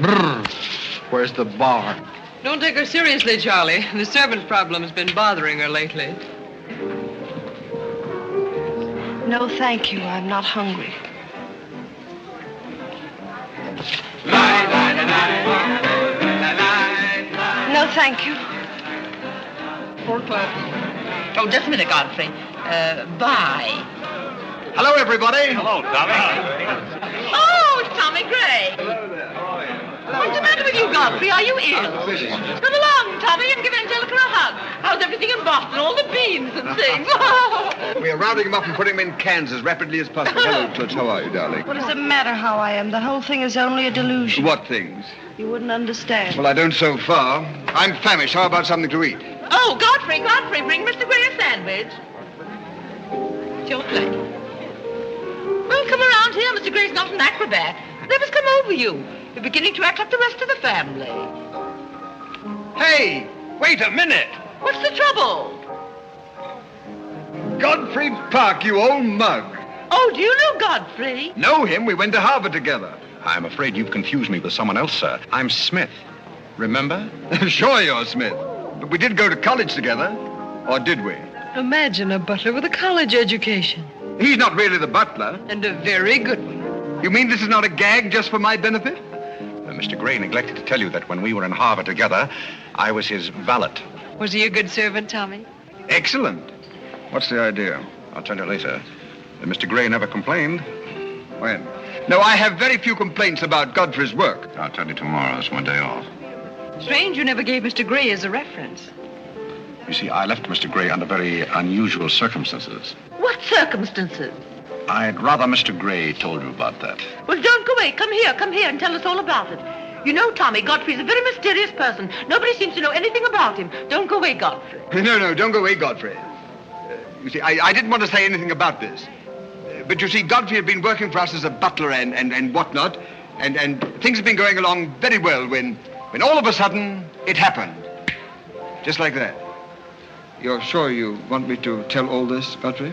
Brr. Where's the bar? Don't take her seriously, Charlie. The servant problem has been bothering her lately. No, thank you. I'm not hungry. No, thank you. 4 o'clock. Oh, just a minute, Godfrey. Bye. Hello, everybody. Hello, Tommy. Oh, it's Tommy Gray. What's the matter with you, Godfrey? Are you ill? Come along, Tommy, and give Angelica a hug. How's everything in Boston? All the beans and things. We're rounding them up and putting them in cans as rapidly as possible. Hello, Toots. How are you, darling? What does it matter how I am? The whole thing is only a delusion. What things? You wouldn't understand. Well, I don't so far. I'm famished. How about something to eat? Oh, Godfrey, bring Mr. Gray a sandwich. It's your plate. Well, come around here. Mr. Gray's not an acrobat. Whatever's come over you? You're beginning to act like the rest of the family. Hey, wait a minute. What's the trouble? Godfrey Park, you old mug. Oh, do you know Godfrey? Know him? We went to Harvard together. I'm afraid you've confused me with someone else, sir. I'm Smith. Remember? Sure you're Smith. But we did go to college together. Or did we? Imagine a butler with a college education. He's not really the butler. And a very good one. You mean this is not a gag just for my benefit? Mr. Gray neglected to tell you that when we were in Harvard together, I was his valet. Was he a good servant, Tommy? Excellent. What's the idea? I'll tell you later. Mr. Gray never complained. When? No, I have very few complaints about Godfrey's work. I'll tell you tomorrow. It's my day off. Strange you never gave Mr. Gray as a reference. You see, I left Mr. Gray under very unusual circumstances. What circumstances? I'd rather Mr. Gray told you about that. Well, don't go away. Come here and tell us all about it. You know, Tommy, Godfrey's a very mysterious person. Nobody seems to know anything about him. Don't go away, Godfrey. No, don't go away, Godfrey. You see, I didn't want to say anything about this. But you see, Godfrey had been working for us as a butler and whatnot, and things had been going along very well when all of a sudden it happened. Just like that. You're sure you want me to tell all this, Godfrey?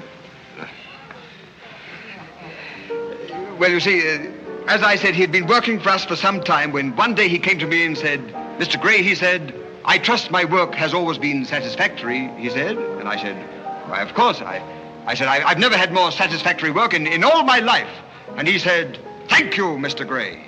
Well, you see, as I said, he'd been working for us for some time when one day he came to me and said, Mr. Gray, he said, I trust my work has always been satisfactory, he said. And I said, why, of course. I said, I've never had more satisfactory work in all my life. And he said, thank you, Mr. Gray.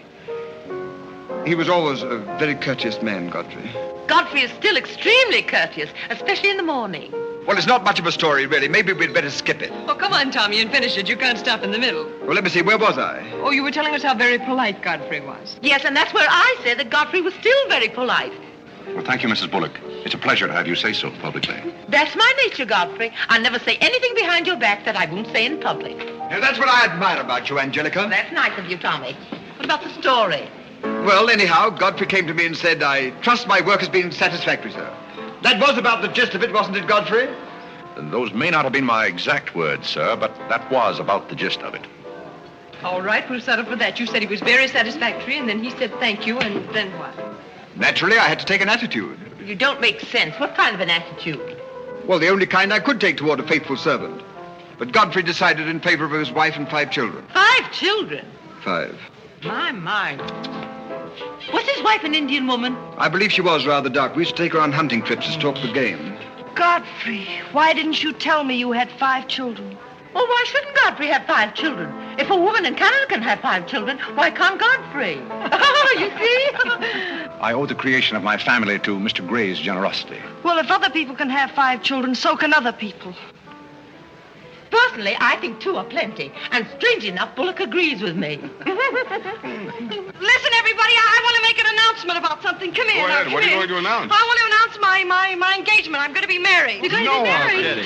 He was always a very courteous man, Godfrey. Godfrey is still extremely courteous, especially in the morning. Well, it's not much of a story, really. Maybe we'd better skip it. Oh, come on, Tommy, and finish it. You can't stop in the middle. Well, let me see. Where was I? Oh, you were telling us how very polite Godfrey was. Yes, and that's where I said that Godfrey was still very polite. Well, thank you, Mrs. Bullock. It's a pleasure to have you say so publicly. That's my nature, Godfrey. I'll never say anything behind your back that I won't say in public. Now, that's what I admire about you, Angelica. That's nice of you, Tommy. What about the story? Well, anyhow, Godfrey came to me and said, I trust my work has been satisfactory, sir. That was about the gist of it, wasn't it, Godfrey? Those may not have been my exact words, sir, but that was about the gist of it. All right, we'll settle for that. You said he was very satisfactory, and then he said thank you, and then what? Naturally, I had to take an attitude. You don't make sense. What kind of an attitude? Well, the only kind I could take toward a faithful servant. But Godfrey decided in favor of his wife and 5 children. 5 children? 5. My. Was his wife an Indian woman? I believe she was rather dark. We used to take her on hunting trips to stalk the game. Godfrey, why didn't you tell me you had 5 children? Well, why shouldn't Godfrey have 5 children? If a woman in Canada can have 5 children, why can't Godfrey? Oh, you see? I owe the creation of my family to Mr. Gray's generosity. Well, if other people can have 5 children, so can other people. Personally, I think 2 are plenty. And strange enough, Bullock agrees with me. Listen, everybody, I want to make an announcement about something. Come here. Go ahead. Now, What are you come going to announce? I want to announce my engagement. I'm going to be married. You're going to be married?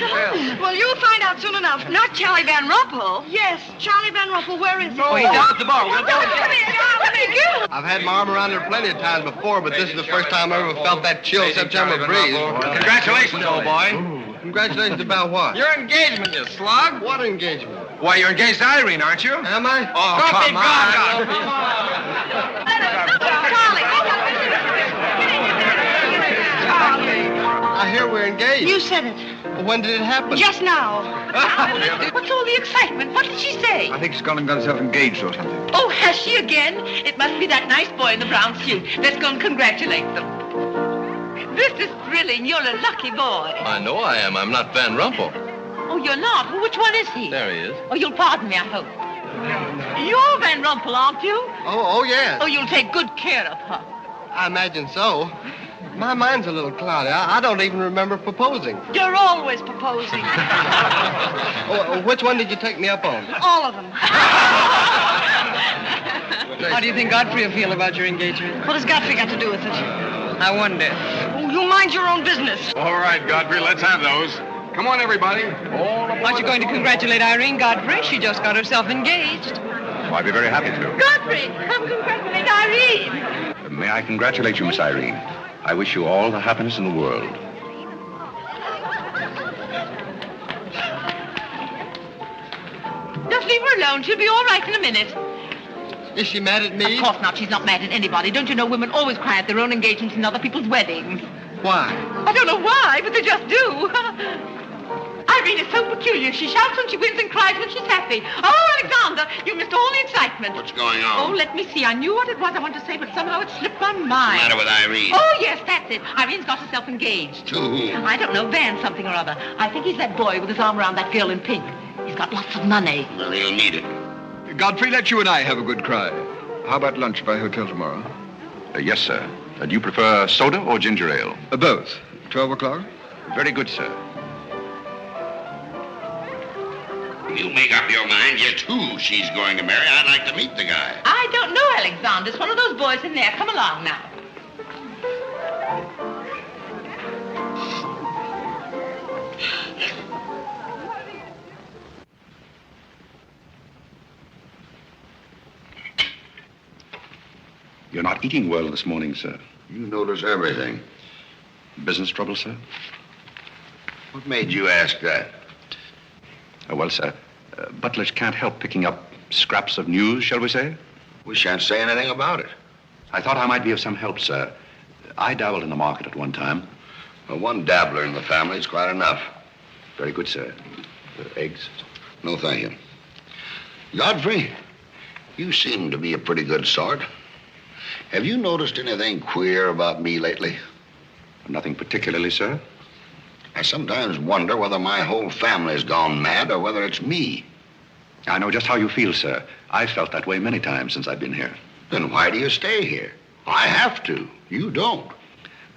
Well, you'll find out soon enough. Not Charlie Van Rumpel. Yes, Charlie Van Rumpel. Where is he? Oh, he's down at the bar. We'll go and Come here. Come here. I've had my arm around her plenty of times before, but this is the first time I ever felt that chill September breeze. Congratulations, old boy. Congratulations about what? Your engagement, you slug. What engagement? Why, you're engaged to Irene, aren't you? Am I? Oh, come on. I hear we're engaged. You said it. Well, when did it happen? Just now. What's all the excitement? What did she say? I think she's gone and got herself engaged or something. Oh, has she again? It must be that nice boy in the brown suit. Let's go and congratulate them. This is thrilling. You're a lucky boy. I know I am. I'm not Van Rumpel. Oh, you're not? Well, which one is he? There he is. Oh, you'll pardon me, I hope. You're Van Rumpel, aren't you? Oh, yes. Oh, you'll take good care of her. I imagine so. My mind's a little cloudy. I don't even remember proposing. You're always proposing. Oh, which one did you take me up on? All of them. How do you think Godfrey will feel about your engagement? What has Godfrey got to do with it? I wonder. Oh, you mind your own business. All right, Godfrey, let's have those. Come on, everybody. Aren't you going to congratulate Irene, Godfrey? She just got herself engaged. Oh, I'd be very happy to. Godfrey, come congratulate Irene. May I congratulate you, Miss Irene? I wish you all the happiness in the world. Just leave her alone. She'll be all right in a minute. Is she mad at me? Of course not. She's not mad at anybody. Don't you know women always cry at their own engagements and other people's weddings? Why? I don't know why, but they just do. Irene is so peculiar. She shouts when she wins and cries when she's happy. Oh, Alexander, you missed all the excitement. What's going on? Oh, let me see. I knew what it was I wanted to say, but somehow it slipped my mind. What's the matter with Irene? Oh, yes, that's it. Irene's got herself engaged. To whom? I don't know, Van something or other. I think he's that boy with his arm around that girl in pink. He's got lots of money. Well, he'll need it. Godfrey, let you and I have a good cry. How about lunch by hotel tomorrow? Yes, sir. Do you prefer soda or ginger ale? Both. 12 o'clock? Very good, sir. You make up your mind yet who she's going to marry. I'd like to meet the guy. I don't know, Alexander. It's one of those boys in there. Come along now. You're not eating well this morning, sir. You notice everything. Business trouble, sir? What made you ask that? Well, sir, butlers can't help picking up scraps of news, shall we say? We shan't say anything about it. I thought I might be of some help, sir. I dabbled in the market at one time. Well, one dabbler in the family is quite enough. Very good, sir. Eggs? No, thank you. Godfrey, you seem to be a pretty good sort. Have you noticed anything queer about me lately? Nothing particularly, sir. I sometimes wonder whether my whole family's gone mad or whether it's me. I know just how you feel, sir. I've felt that way many times since I've been here. Then why do you stay here? I have to. You don't.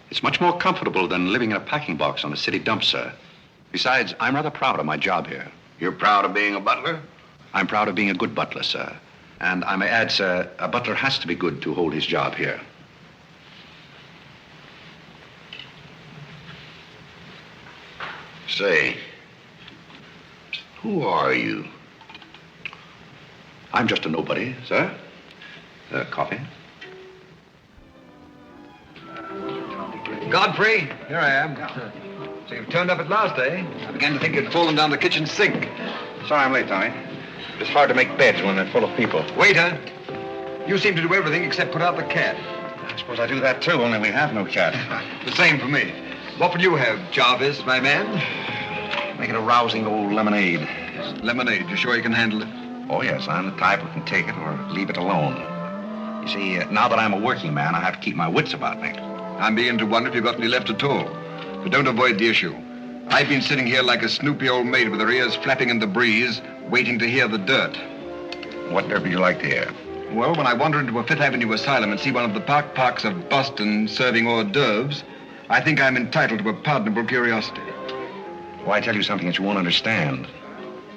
It's much more comfortable than living in a packing box on a city dump, sir. Besides, I'm rather proud of my job here. You're proud of being a butler? I'm proud of being a good butler, sir. And I may add, sir, a butler has to be good to hold his job here. Say, who are you? I'm just a nobody, sir. Coffee? Godfrey, here I am. So you've turned up at last, eh? I began to think you'd fallen down the kitchen sink. Sorry I'm late, Tommy. It's hard to make beds when they're full of people. Waiter, you seem to do everything except put out the cat. I suppose I do that, too, only we have no cat. The same for me. What will you have, Jarvis, my man? Make it a rousing old lemonade. Lemonade, you sure you can handle it? Oh, yes, I'm the type who can take it or leave it alone. You see, now that I'm a working man, I have to keep my wits about me. I'm beginning to wonder if you've got any left at all. But don't avoid the issue. I've been sitting here like a snoopy old maid with her ears flapping in the breeze, waiting to hear the dirt. What dirt would you like to hear? Well, when I wander into a Fifth Avenue asylum and see one of the parks of Boston serving hors d'oeuvres, I think I'm entitled to a pardonable curiosity. Well, I tell you something that you won't understand.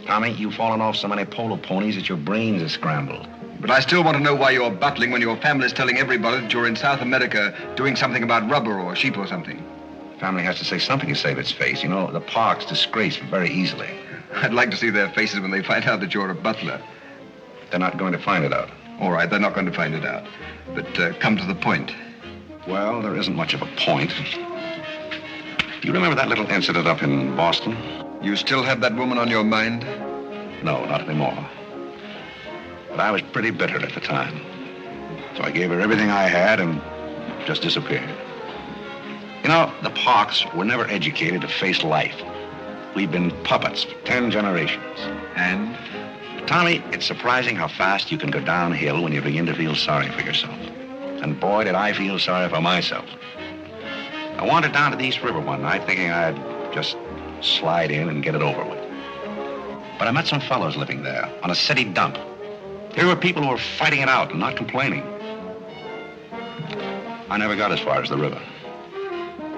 Tommy, you've fallen off so many polo ponies that your brains are scrambled. But I still want to know why you're buttling when your family's telling everybody that you're in South America doing something about rubber or sheep or something. Family has to say something to save its face. You know, the park's disgraced very easily. I'd like to see their faces when they find out that you're a butler. They're not going to find it out. All right, they're not going to find it out. But come to the point. Well, there isn't much of a point. You remember that little incident up in Boston? You still have that woman on your mind? No, not anymore. But I was pretty bitter at the time. So I gave her everything I had and just disappeared. You know, the Parks were never educated to face life. We've been puppets for 10 generations. And? Tommy, it's surprising how fast you can go downhill when you begin to feel sorry for yourself. And boy, did I feel sorry for myself. I wandered down to the East River one night thinking I'd just slide in and get it over with. But I met some fellows living there on a city dump. Here were people who were fighting it out and not complaining. I never got as far as the river.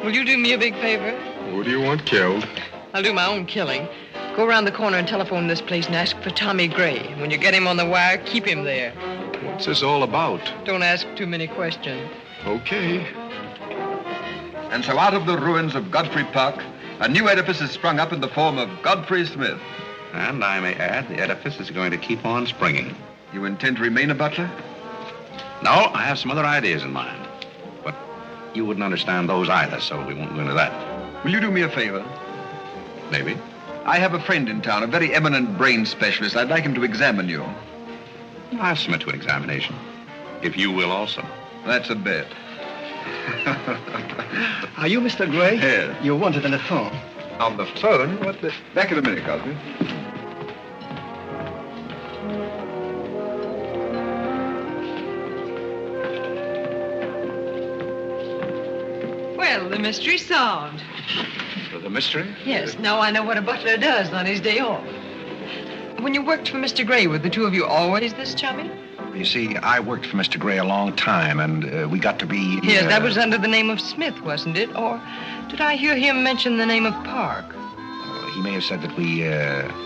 Will you do me a big favor? Who do you want killed? I'll do my own killing. Go around the corner and telephone this place and ask for Tommy Gray. When you get him on the wire, keep him there. What's this all about? Don't ask too many questions. Okay. And so out of the ruins of Godfrey Park, a new edifice has sprung up in the form of Godfrey Smith. And I may add, the edifice is going to keep on springing. You intend to remain a butler? No, I have some other ideas in mind. But you wouldn't understand those either, so we won't go into that. Will you do me a favor? Maybe. I have a friend in town, a very eminent brain specialist. I'd like him to examine you. I'll submit to an examination. If you will also. That's a bet. Are you Mr. Gray? Yes. You wanted on the phone. On the phone? What the... Back in a minute, Godfrey. Well, the mystery's solved. The mystery? Yes, now I know what a butler does on his day off. When you worked for Mr. Gray, were the two of you always this chummy? You see, I worked for Mr. Gray a long time, and we got to be... Yes, that was under the name of Smith, wasn't it? Or did I hear him mention the name of Park? He may have said that we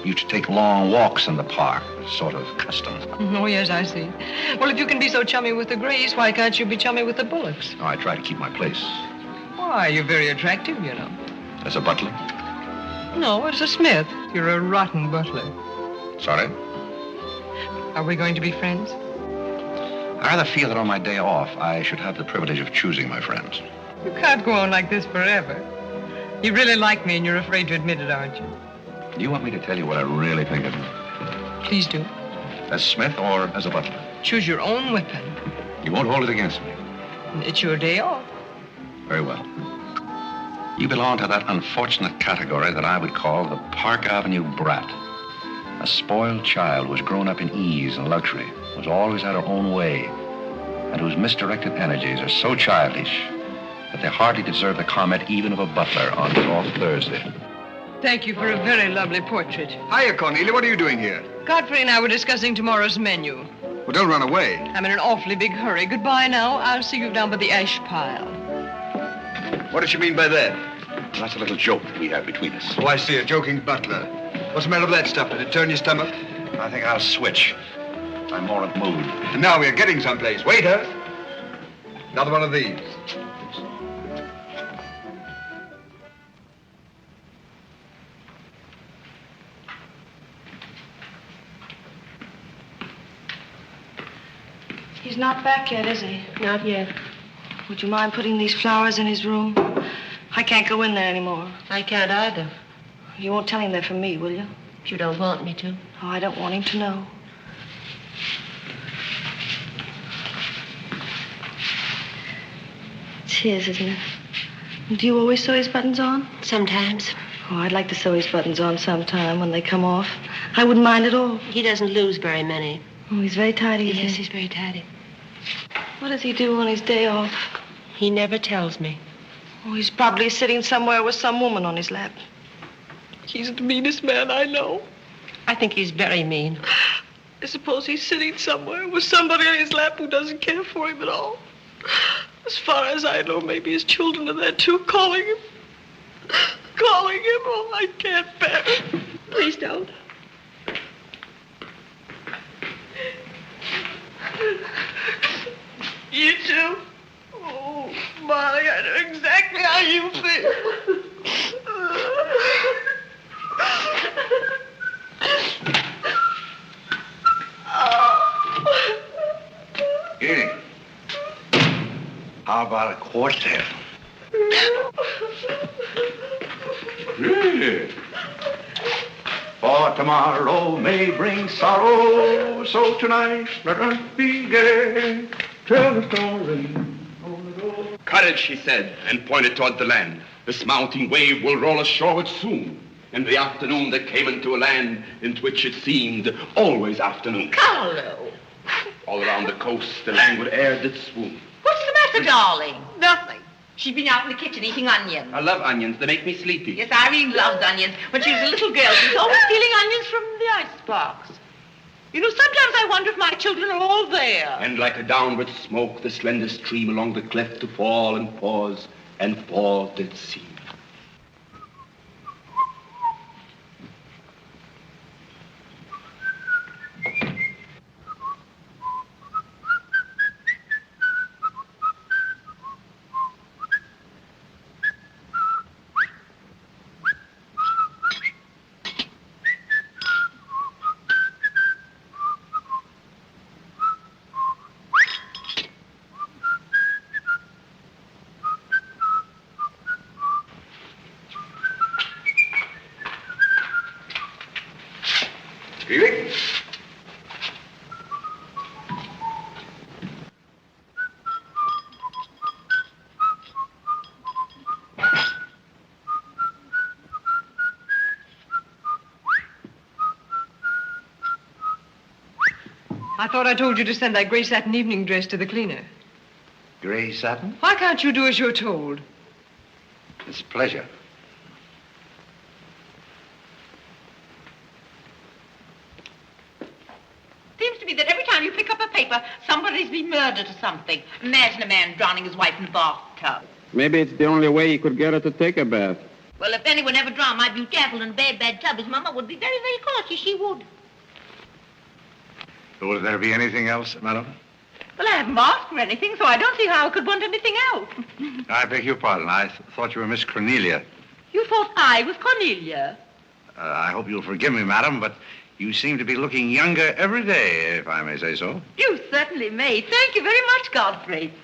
used to take long walks in the park, sort of custom. Oh, yes, I see. Well, if you can be so chummy with the Grays, why can't you be chummy with the Bullocks? Oh, I try to keep my place. Why, you're very attractive, you know. As a butler? No, as a Smith. You're a rotten butler. Sorry? Are we going to be friends? I rather feel that on my day off, I should have the privilege of choosing my friends. You can't go on like this forever. You really like me and you're afraid to admit it, aren't you? Do you want me to tell you what I really think of you? Please do. As Smith or as a butler? Choose your own weapon. You won't hold it against me. It's your day off. Very well. You belong to that unfortunate category that I would call the Park Avenue brat. A spoiled child who has grown up in ease and luxury, who's always had her own way, and whose misdirected energies are so childish that they hardly deserve the comment even of a butler on his off Thursday. Thank you for a very lovely portrait. Hiya, Cornelia. What are you doing here? Godfrey and I were discussing tomorrow's menu. Well, don't run away. I'm in an awfully big hurry. Goodbye now. I'll see you down by the ash pile. What does she mean by that? That's a little joke that we have between us. Oh, I see. A joking butler. What's the matter with that stuff? Did it turn your stomach? I think I'll switch. I'm more in the mood. And now we're getting someplace. Waiter! Another one of these. He's not back yet, is he? Not yet. Would you mind putting these flowers in his room? I can't go in there anymore. I can't either. You won't tell him they're from me, will you? If you don't want me to. Oh, I don't want him to know. It's his, isn't it? Do you always sew his buttons on? Sometimes. Oh, I'd like to sew his buttons on sometime when they come off. I wouldn't mind at all. He doesn't lose very many. Oh, he's very tidy. Yes, he's very tidy. What does he do on his day off? He never tells me. Oh, he's probably sitting somewhere with some woman on his lap. He's the meanest man I know. I think he's very mean. I suppose he's sitting somewhere with somebody on his lap who doesn't care for him at all. As far as I know, maybe his children are there too, calling him. Calling him. Oh, I can't bear it. Please don't. You too? Oh, Molly, I know exactly how you feel. Here. How about a quartet? Yeah. For tomorrow may bring sorrow, so tonight let us be gay. Tell the story. Courage, she said, and pointed toward the land. This mounting wave will roll us shoreward soon. In the afternoon they came into a land into which it seemed always afternoon. Carlo! All around the coast the languid air did swoon. What's the matter, darling? Nothing. She's been out in the kitchen eating onions. I love onions. They make me sleepy. Yes, Irene loves onions. When she was a little girl, she was always stealing onions from the icebox. You know, sometimes I wonder if my children are all there. And like a downward smoke, the slender stream along the cleft to fall and pause, and fall did seem. Felix? I thought I told you to send that gray satin evening dress to the cleaner. Gray satin? Why can't you do as you're told? It's a pleasure. Seems to me that every time you pick up a paper, somebody's been murdered or something. Imagine a man drowning his wife in the bathtub. Maybe it's the only way he could get her to take a bath. Well, if anyone ever drowned my beauty apple in a bad tub, his mama would be very, very cautious. She would. Would there be anything else, madam? Well, I haven't asked for anything, so I don't see how I could want anything else. I beg your pardon. I thought you were Miss Cornelia. You thought I was Cornelia? I hope you'll forgive me, madam, but you seem to be looking younger every day, if I may say so. You certainly may. Thank you very much, Godfrey.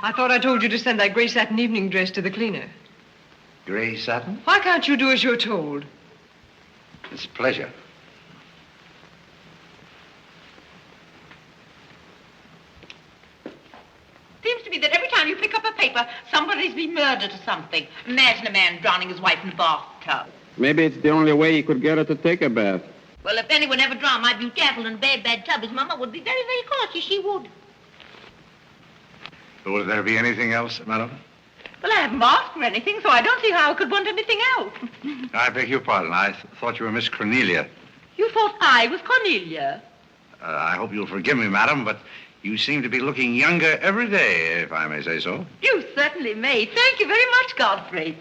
I thought I told you to send that gray satin evening dress to the cleaner. Gray satin? Why can't you do as you're told? It's a pleasure. Seems to me that every time you pick up a paper, somebody's been murdered or something. Imagine a man drowning his wife in the bathtub. Maybe it's the only way he could get her to take a bath. Well, if anyone ever drowned my beauty apple in a bad tub, his mama would be very, very cautious. She would. Would there be anything else, madam? Well, I haven't asked for anything, so I don't see how I could want anything else. I beg your pardon. I thought you were Miss Cornelia. You thought I was Cornelia? I hope you'll forgive me, madam, but you seem to be looking younger every day, if I may say so. You certainly may. Thank you very much, Godfrey.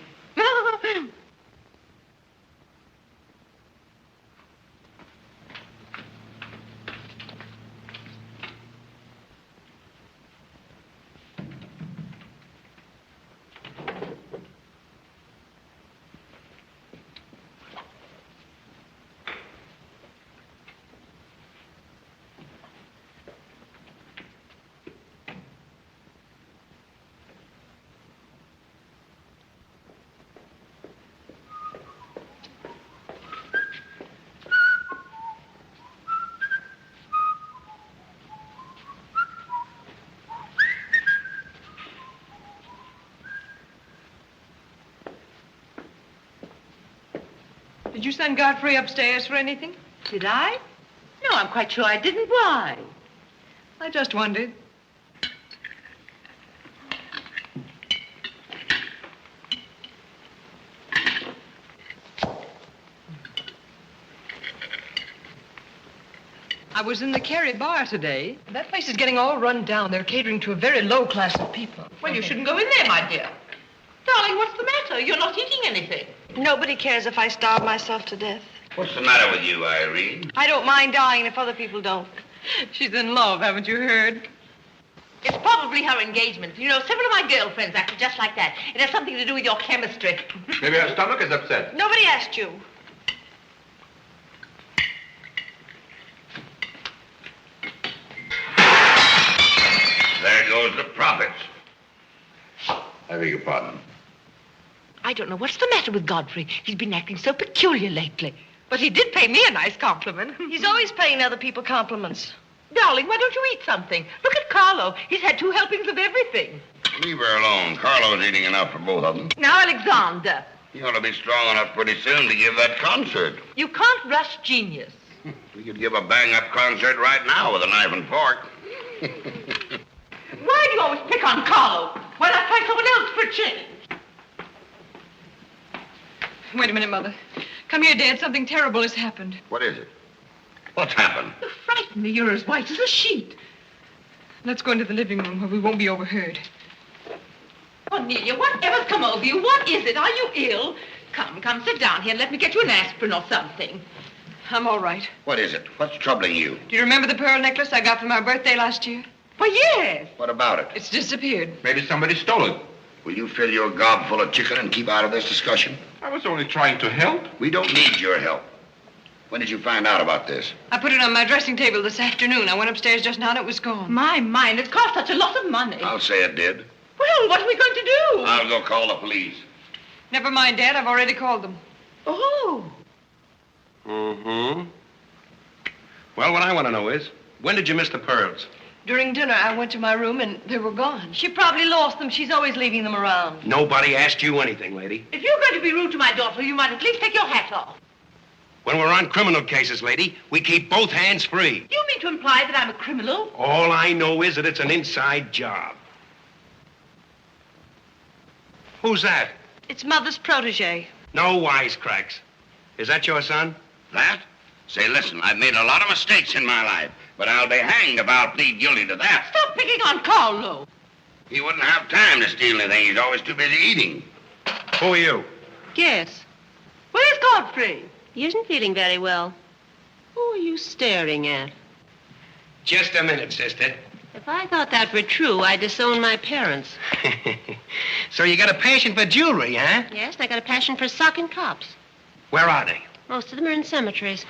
you send Godfrey upstairs for anything? Did I? No, I'm quite sure I didn't. Why? I just wondered. I was in the Cary bar today. That place is getting all run down. They're catering to a very low class of people. Well, you shouldn't go in there, my dear. Darling, what's the matter? You're not eating anything. Nobody cares if I starve myself to death. What's the matter with you, Irene? I don't mind dying if other people don't. She's in love, haven't you heard? It's probably her engagement. You know, several of my girlfriends acted just like that. It has something to do with your chemistry. Maybe her stomach is upset. Nobody asked you. There goes the profits. I beg your pardon. I don't know what's the matter with Godfrey. He's been acting so peculiar lately. But he did pay me a nice compliment. He's always paying other people compliments. Darling, why don't you eat something? Look at Carlo. He's had 2 helpings of everything. Leave her alone. Carlo's eating enough for both of them. Now, Alexander, You ought to be strong enough pretty soon to give that concert. you can't rush genius. We could give a bang-up concert right now with a knife and fork. Why do you always pick on Carlo? Why not try someone else for a change? Wait a minute, Mother. Come here, Dad. Something terrible has happened. What is it? What's happened? You frighten me. You're as white as a sheet. Let's go into the living room where we won't be overheard. Cornelia, whatever's come over you? What is it? Are you ill? Come, sit down here and let me get you an aspirin or something. I'm all right. What is it? What's troubling you? Do you remember the pearl necklace I got for my birthday last year? Why, yes. What about it? It's disappeared. Maybe somebody stole it. Will you fill your gob full of chicken and keep out of this discussion? I was only trying to help. We don't need your help. When did you find out about this? I put it on my dressing table this afternoon. I went upstairs just now and it was gone. My mind, it cost such a lot of money. I'll say it did. Well, what are we going to do? I'll go call the police. Never mind, Dad. I've already called them. Oh. Mm-hmm. Well, what I want to know is, when did you miss the pearls? During dinner, I went to my room and they were gone. She probably lost them. She's always leaving them around. Nobody asked you anything, lady. If you're going to be rude to my daughter, you might at least take your hat off. When we're on criminal cases, lady, we keep both hands free. You mean to imply that I'm a criminal? All I know is that it's an inside job. Who's that? It's Mother's protege. No wisecracks. Is that your son? That? Say, listen, I've made a lot of mistakes in my life, but I'll be hanged if I'll plead guilty to that. Stop picking on Carlo. He wouldn't have time to steal anything. He's always too busy eating. Who are you? Yes. Where's Godfrey? He isn't feeling very well. Who are you staring at? Just a minute, sister. If I thought that were true, I'd disown my parents. So you got a passion for jewelry, huh? Yes, and I got a passion for socking cops. Where are they? Most of them are in cemeteries.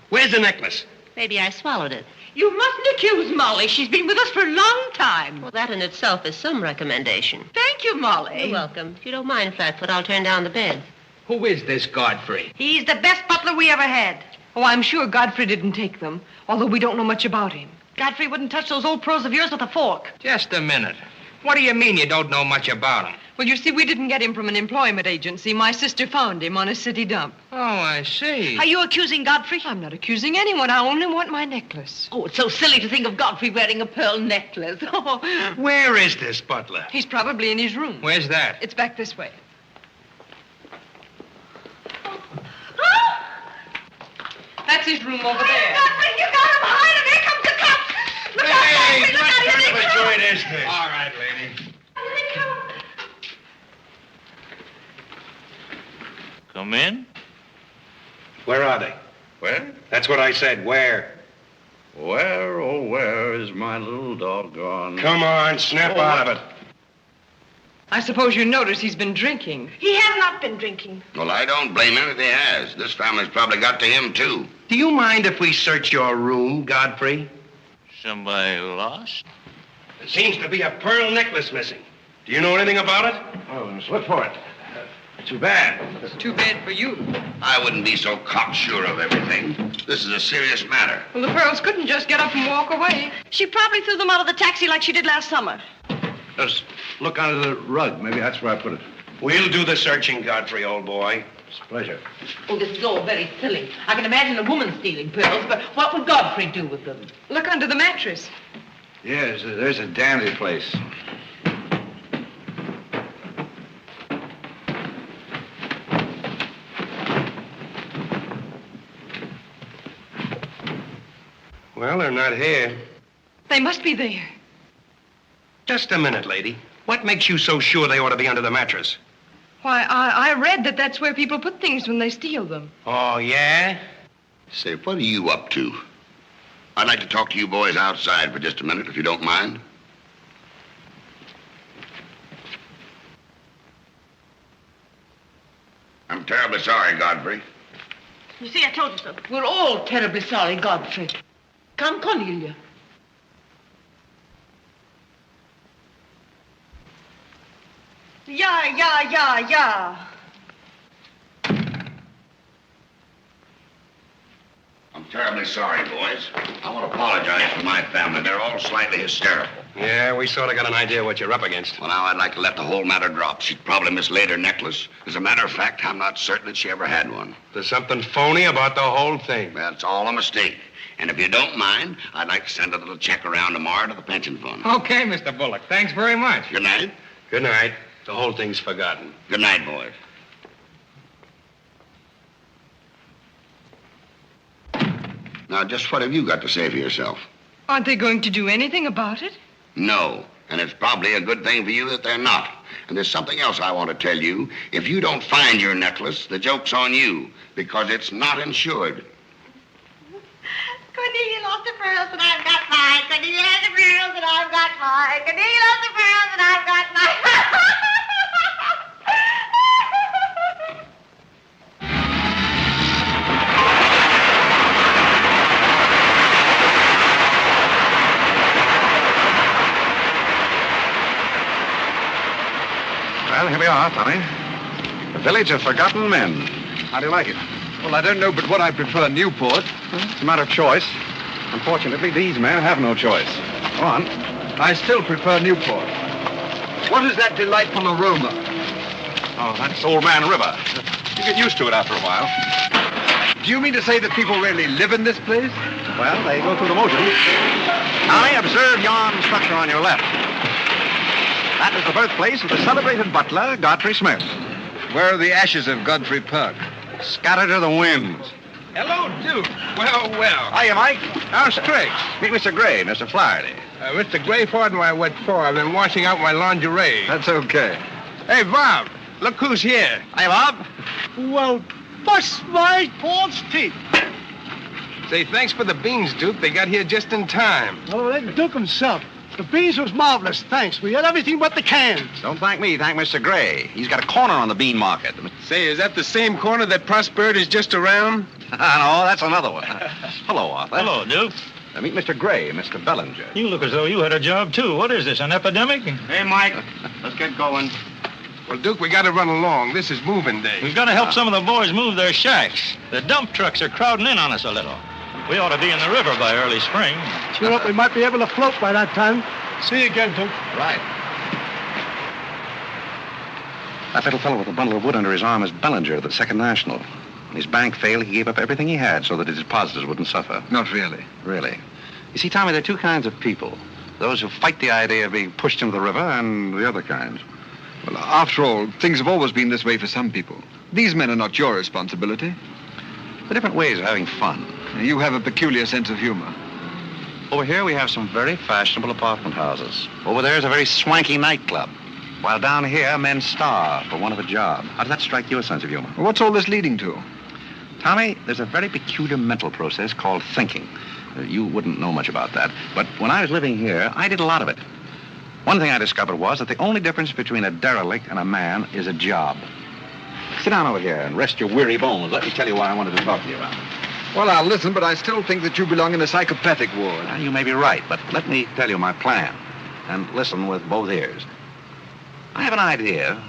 Where's the necklace? Maybe I swallowed it. You mustn't accuse Molly. She's been with us for a long time. Well, that in itself is some recommendation. Thank you, Molly. You're welcome. If you don't mind, Flatfoot, I'll turn down the bed. Who is this Godfrey? He's the best butler we ever had. Oh, I'm sure Godfrey didn't take them, although we don't know much about him. Godfrey wouldn't touch those old pearls of yours with a fork. Just a minute. What do you mean you don't know much about him? Well, you see, we didn't get him from an employment agency. My sister found him on a city dump. Oh, I see. Are you accusing Godfrey? I'm not accusing anyone. I only want my necklace. Oh, it's so silly to think of Godfrey wearing a pearl necklace. Oh. Where is this butler? He's probably in his room. Where's that? It's back this way. That's his room over there. Godfrey, you got him hide him. Here comes the cops. Look out, Godfrey, look out. Here they come. joint is this? All right, lady. Here they come. Come in. Where are they? Where? That's what I said. Where? Where, oh, where is my little doggone? Come on, snap out of it. I suppose you notice he's been drinking. He has not been drinking. Well, I don't blame him if he has. This family's probably got to him, too. Do you mind if we search your room, Godfrey? Somebody lost? There seems to be a pearl necklace missing. Do you know anything about it? Oh, let's look for it. Too bad. Too bad for you. I wouldn't be so cocksure of everything. This is a serious matter. Well, the pearls couldn't just get up and walk away. She probably threw them out of the taxi like she did last summer. Just look under the rug. Maybe that's where I put it. We'll do the searching, Godfrey, old boy. It's a pleasure. Oh, this is all very silly. I can imagine a woman stealing pearls, but what would Godfrey do with them? Look under the mattress. Yes, there's a dandy place. Well, they're not here. They must be there. Just a minute, lady. What makes you so sure they ought to be under the mattress? Why, I read that that's where people put things when they steal them. Oh, yeah? Say, what are you up to? I'd like to talk to you boys outside for just a minute, if you don't mind. I'm terribly sorry, Godfrey. You see, I told you so. We're all terribly sorry, Godfrey. Come, Cornelia. Yeah. I'm terribly sorry, boys. I want to apologize for my family. They're all slightly hysterical. Yeah, we sort of got an idea what you're up against. Well, now, I'd like to let the whole matter drop. She'd probably mislaid her necklace. As a matter of fact, I'm not certain that she ever had one. There's something phony about the whole thing. That's all a mistake. And if you don't mind, I'd like to send a little check around tomorrow to the pension fund. Okay, Mr. Bullock. Thanks very much. Good night. Good night. The whole thing's forgotten. Good night, boys. Now, just what have you got to say for yourself? Aren't they going to do anything about it? No. And it's probably a good thing for you that they're not. And there's something else I want to tell you. If you don't find your necklace, the joke's on you, because it's not insured. Cornelia lost the pearls and I've got mine. Cornelia lost the pearls and I've got mine. Cornelia lost the pearls and I've got mine. Well, here we are, Tommy. The Village of Forgotten Men. How do you like it? Well, I don't know but what I prefer Newport. It's a matter of choice. Unfortunately, these men have no choice. Go on. I still prefer Newport. What is that delightful aroma? Oh, that's Old Man River. You get used to it after a while. Do you mean to say that people really live in this place? Well, they go through the motions. Tommy, observe yon structure on your left. That is the birthplace of the celebrated butler, Godfrey Smith. Where are the ashes of Godfrey Perk? Scattered to the winds. Hello, Duke. Well. Hiya, Mike. How's tricks? Meet Mr. Gray, Mr. Flaherty. Mr. Gray, pardon my what for. I've been washing out my lingerie. That's okay. Hey, Bob, look who's here. Hi, Bob. Well, bust my false teeth. Say, thanks for the beans, Duke. They got here just in time. Oh, that Duke himself. The beans was marvelous, thanks. We had everything but the cans. Don't thank me, thank Mr. Gray. He's got a corner on the bean market. Say, is that the same corner that Prosperity is just around? No, that's another one. Hello, Arthur. Hello, Duke. Meet Mr. Gray, Mr. Bellinger. You look as though you had a job, too. What is this, an epidemic? Hey, Mike. Let's get going. Well, Duke, we got to run along. This is moving day. We've got to help some of the boys move their shacks. The dump trucks are crowding in on us a little. We ought to be in the river by early spring. Cheer up, we might be able to float by that time. See you again, Duke. Right. That little fellow with a bundle of wood under his arm is Bellinger of the Second National. When his bank failed, he gave up everything he had so that his depositors wouldn't suffer. Not really. Really. You see, Tommy, there are two kinds of people. Those who fight the idea of being pushed into the river and the other kinds. Well, after all, things have always been this way for some people. These men are not your responsibility. The different ways of having fun. You have a peculiar sense of humor. Over here, we have some very fashionable apartment houses. Over there is a very swanky nightclub. While down here, men starve for want of a job. How does that strike your sense of humor? Well, what's all this leading to? Tommy, there's a very peculiar mental process called thinking. You wouldn't know much about that. But when I was living here, I did a lot of it. One thing I discovered was that the only difference between a derelict and a man is a job. Sit down over here and rest your weary bones. Let me tell you what I wanted to talk to you about. Well, I'll listen, but I still think that you belong in a psychopathic ward. Well, you may be right, but let me tell you my plan. And listen with both ears. I have an idea.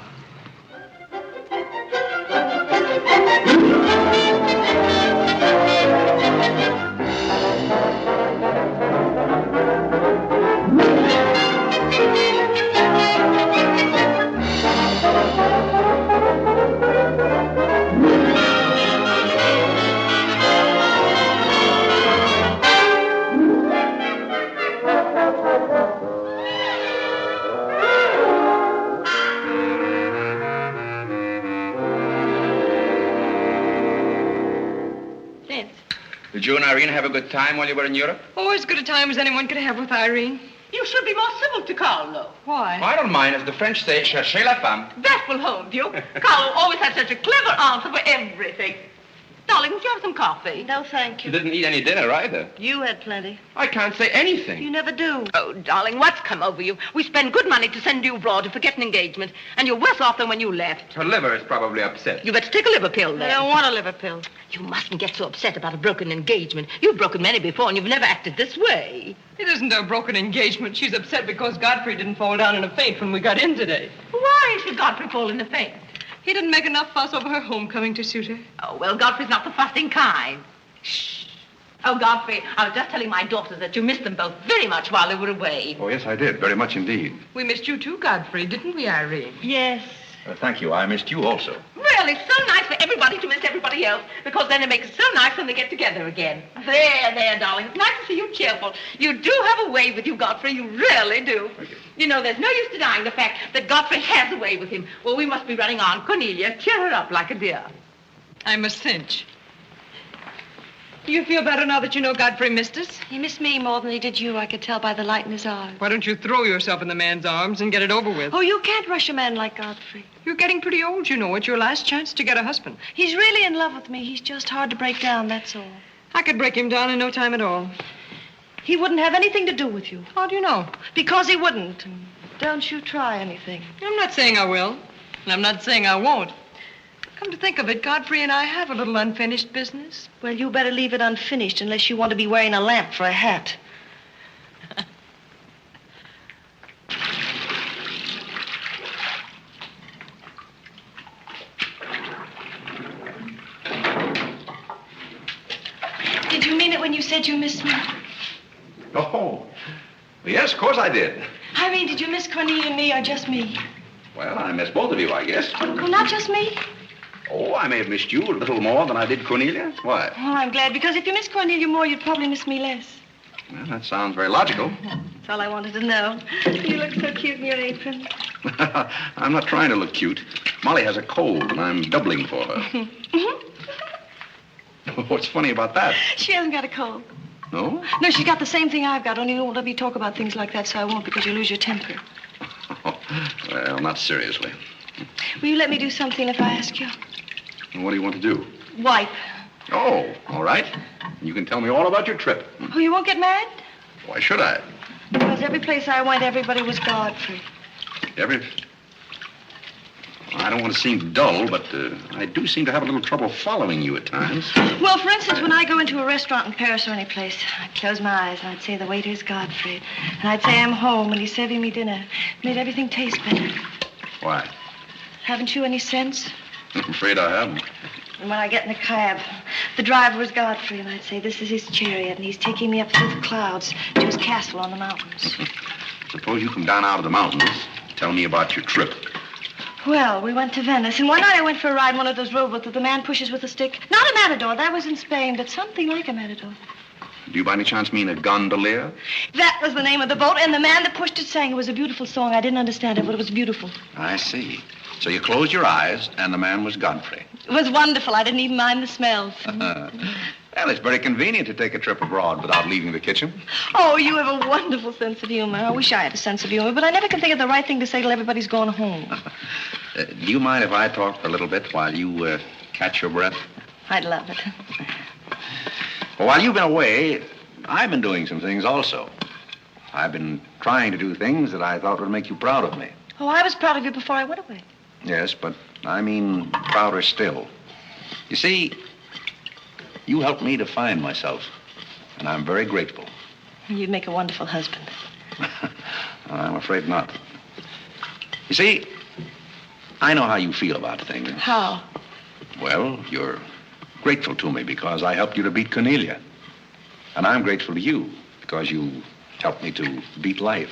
Irene have a good time while you were in Europe? Oh, as good a time as anyone could have with Irene. You should be more civil to Carlo. Why? I don't mind. As the French say, cherchez la femme. That will hold you. Carlo always had such a clever answer for everything. Darling, would you have some coffee? No, thank You you. didn't eat any dinner either. You had plenty. I can't say anything. You never do. Oh, darling, what's come over you? We spend good money to send you abroad to forget an engagement, and you're worse off than when you left. Her liver is probably upset. You better take a liver pill, I then. don't want a liver pill. You mustn't get so upset about a broken engagement. You've broken many before, and you've never acted this way. It isn't a broken engagement. She's upset because Godfrey didn't fall down in a faint when we got in today. Why should Godfrey fall in a faint? He didn't make enough fuss over her homecoming to suit her. Oh, well, Godfrey's not the fussing kind. Shh. Oh, Godfrey, I was just telling my daughters that you missed them both very much while they were away. Oh, yes, I did. Very much indeed. We missed you too, Godfrey, didn't we, Irene? Yes. Thank you. I missed you also. Really, it's so nice for everybody to miss everybody else, because then it makes it so nice when they get together again. There, darling. It's nice to see you cheerful. You do have a way with you, Godfrey. You really do. You know, there's no use denying the fact that Godfrey has a way with him. Well, we must be running on. Cornelia, cheer her up like a dear. I'm a cinch. Do you feel better now that you know Godfrey missed us? He missed me more than he did you. I could tell by the light in his eyes. Why don't you throw yourself in the man's arms and get it over with? Oh, you can't rush a man like Godfrey. You're getting pretty old, you know. It's your last chance to get a husband. He's really in love with me. He's just hard to break down, that's all. I could break him down in no time at all. He wouldn't have anything to do with you. How do you know? Because he wouldn't. Don't you try anything. I'm not saying I will, and I'm not saying I won't. Come to think of it, Godfrey and I have a little unfinished business. Well, you better leave it unfinished unless you want to be wearing a lamp for a hat. Did you mean it when you said you missed me? Oh, yes, of course I did. Irene, did you miss Cornelia and me or just me? Well, I missed both of you, I guess. Well, not just me. Oh, I may have missed you a little more than I did Cornelia. Why? Oh, I'm glad, because if you miss Cornelia more, you'd probably miss me less. Well, that sounds very logical. That's all I wanted to know. You look so cute in your apron. I'm not trying to look cute. Molly has a cold, and I'm doubling for her. What's funny about that? She hasn't got a cold. No? No, she's got the same thing I've got, only you won't let me talk about things like that, so I won't, because you lose your temper. Well, not seriously. Will you let me do something if I ask you? What do you want to do? Wipe. Oh, all right. You can tell me all about your trip. Oh, you won't get mad? Why should I? Because every place I went, everybody was Godfrey. I don't want to seem dull, but I do seem to have a little trouble following you at times. Well, for instance, when I go into a restaurant in Paris or any place, I'd close my eyes and I'd say the waiter's Godfrey. And I'd say I'm home and he's serving me dinner. It made everything taste better. Why? Haven't you any sense? I'm afraid I haven't. And when I get in a cab, the driver was Godfrey, and I'd say, this is his chariot, and he's taking me up through the clouds to his castle on the mountains. Suppose you come down out of the mountains. Tell me about your trip. Well, we went to Venice, and one night I went for a ride in one of those rowboats that the man pushes with a stick. Not a matador, that was in Spain, but something like a matador. Do you by any chance mean a gondolier? That was the name of the boat, and the man that pushed it sang. It was a beautiful song. I didn't understand it, but it was beautiful. I see. So you closed your eyes, and the man was Godfrey. It was wonderful. I didn't even mind the smells. Well, it's very convenient to take a trip abroad without leaving the kitchen. Oh, you have a wonderful sense of humor. I wish I had a sense of humor, but I never can think of the right thing to say till everybody's gone home. Do you mind if I talk a little bit while you catch your breath? I'd love it. Well, while you've been away, I've been doing some things also. I've been trying to do things that I thought would make you proud of me. Oh, I was proud of you before I went away. Yes, but I mean prouder still. You see, you helped me to find myself, and I'm very grateful. You'd make a wonderful husband. I'm afraid not. You see, I know how you feel about things. How? Well, you're grateful to me because I helped you to beat Cornelia. And I'm grateful to you because you helped me to beat life.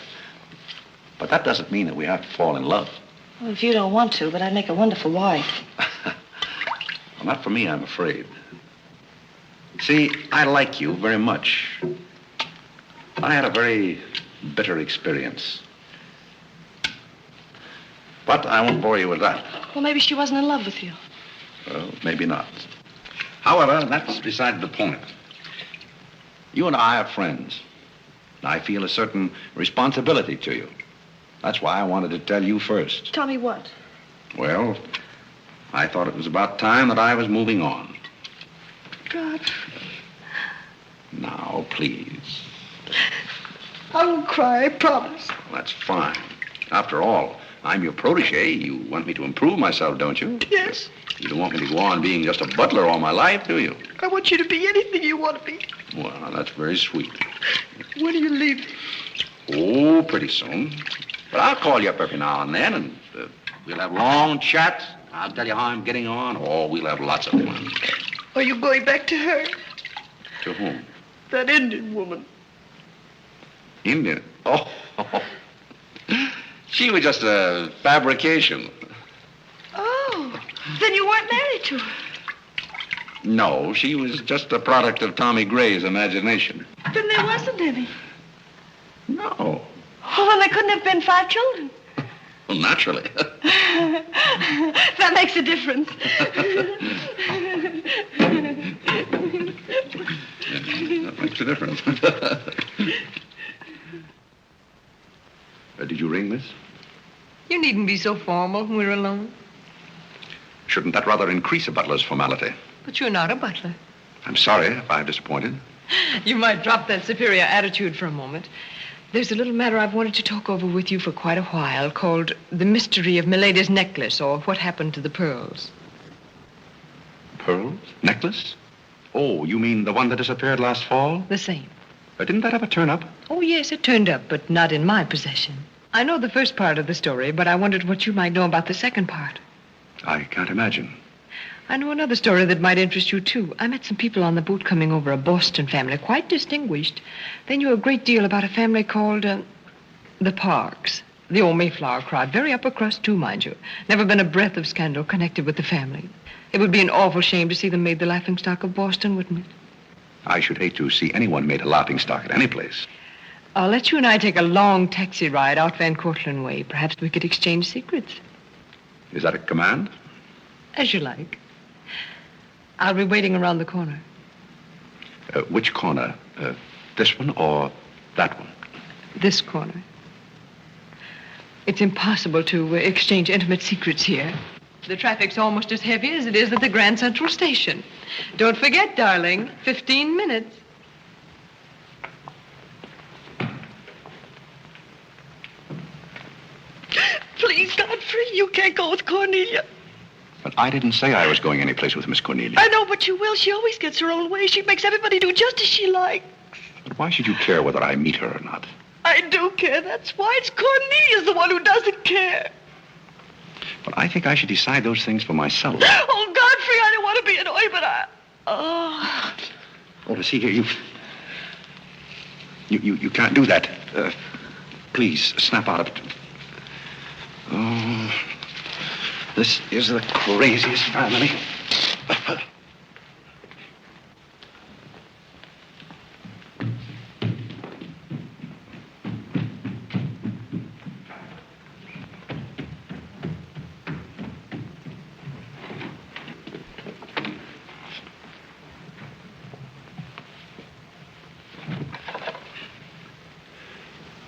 But that doesn't mean that we have to fall in love. Well, if you don't want to, but I'd make a wonderful wife. Well, not for me, I'm afraid. See, I like you very much. I had a very bitter experience. But I won't bore you with that. Well, maybe she wasn't in love with you. Well, maybe not. However, that's beside the point. You and I are friends. I feel a certain responsibility to you. That's why I wanted to tell you first. Tell me what? Well, I thought it was about time that I was moving on. Godfrey. Now, please. I won't cry, I promise. Well, that's fine. After all, I'm your protege. You want me to improve myself, don't you? Yes. You don't want me to go on being just a butler all my life, do you? I want you to be anything you want to be. Well, that's very sweet. When are you leaving? Oh, pretty soon. But I'll call you up every now and then, and we'll have long chats. I'll tell you how I'm getting on. Oh, we'll have lots of fun. Are you going back to her? To whom? That Indian woman. Indian? Oh. She was just a fabrication. Oh, then you weren't married to her. No, she was just a product of Tommy Gray's imagination. Then there wasn't any. No. Oh, then there couldn't have been 5 children. Well, naturally. That makes a difference. That makes a difference. Did you ring, miss? You needn't be so formal when we're alone. Shouldn't that rather increase a butler's formality? But you're not a butler. I'm sorry if I've disappointed. You might drop that superior attitude for a moment. There's a little matter I've wanted to talk over with you for quite a while called The Mystery of Milady's Necklace, or What Happened to the Pearls. Pearls? Necklace? Oh, you mean the one that disappeared last fall? The same. Didn't that ever turn up? Oh, yes, it turned up, but not in my possession. I know the first part of the story, but I wondered what you might know about the second part. I can't imagine. I know another story that might interest you, too. I met some people on the boat coming over, a Boston family, quite distinguished. They knew a great deal about a family called the Parks. The old Mayflower crowd. Very upper crust, too, mind you. Never been a breath of scandal connected with the family. It would be an awful shame to see them made the laughingstock of Boston, wouldn't it? I should hate to see anyone made a laughingstock at any place. I'll let you and I take a long taxi ride out Van Cortlandt way. Perhaps we could exchange secrets. Is that a command? As you like. I'll be waiting around the corner. Which corner? This one or that one? This corner. It's impossible to exchange intimate secrets here. The traffic's almost as heavy as it is at the Grand Central Station. Don't forget, darling, 15 minutes. Please, Godfrey, you can't go with Cornelia. But I didn't say I was going anyplace with Miss Cornelia. I know, but you will. She always gets her own way. She makes everybody do just as she likes. But why should you care whether I meet her or not? I do care. That's why. It's Cornelia's the one who doesn't care. But I think I should decide those things for myself. Oh, Godfrey, I don't want to be annoyed, but I... Oh. Oh, see here, you can't do that. Please, snap out of it. Oh, this is the craziest family.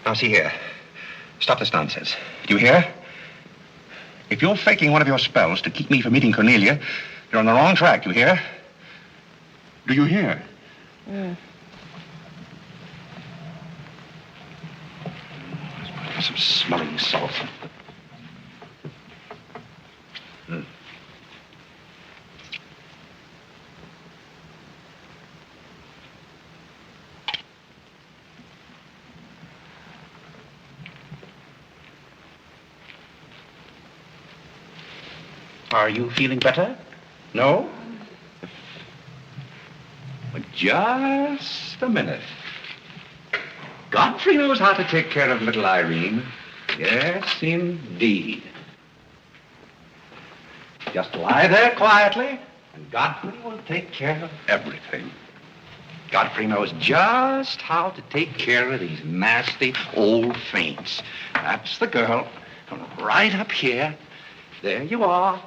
Now, see here. Stop this nonsense. Do you hear? If you're faking one of your spells to keep me from meeting Cornelia, you're on the wrong track, you hear? Do you hear? Yeah. Let's put some smelling salts. Are you feeling better? No? But just a minute. Godfrey knows how to take care of little Irene. Yes, indeed. Just lie there quietly, and Godfrey will take care of everything. Godfrey knows just how to take care of these nasty old faints. That's the girl. Right up here. There you are.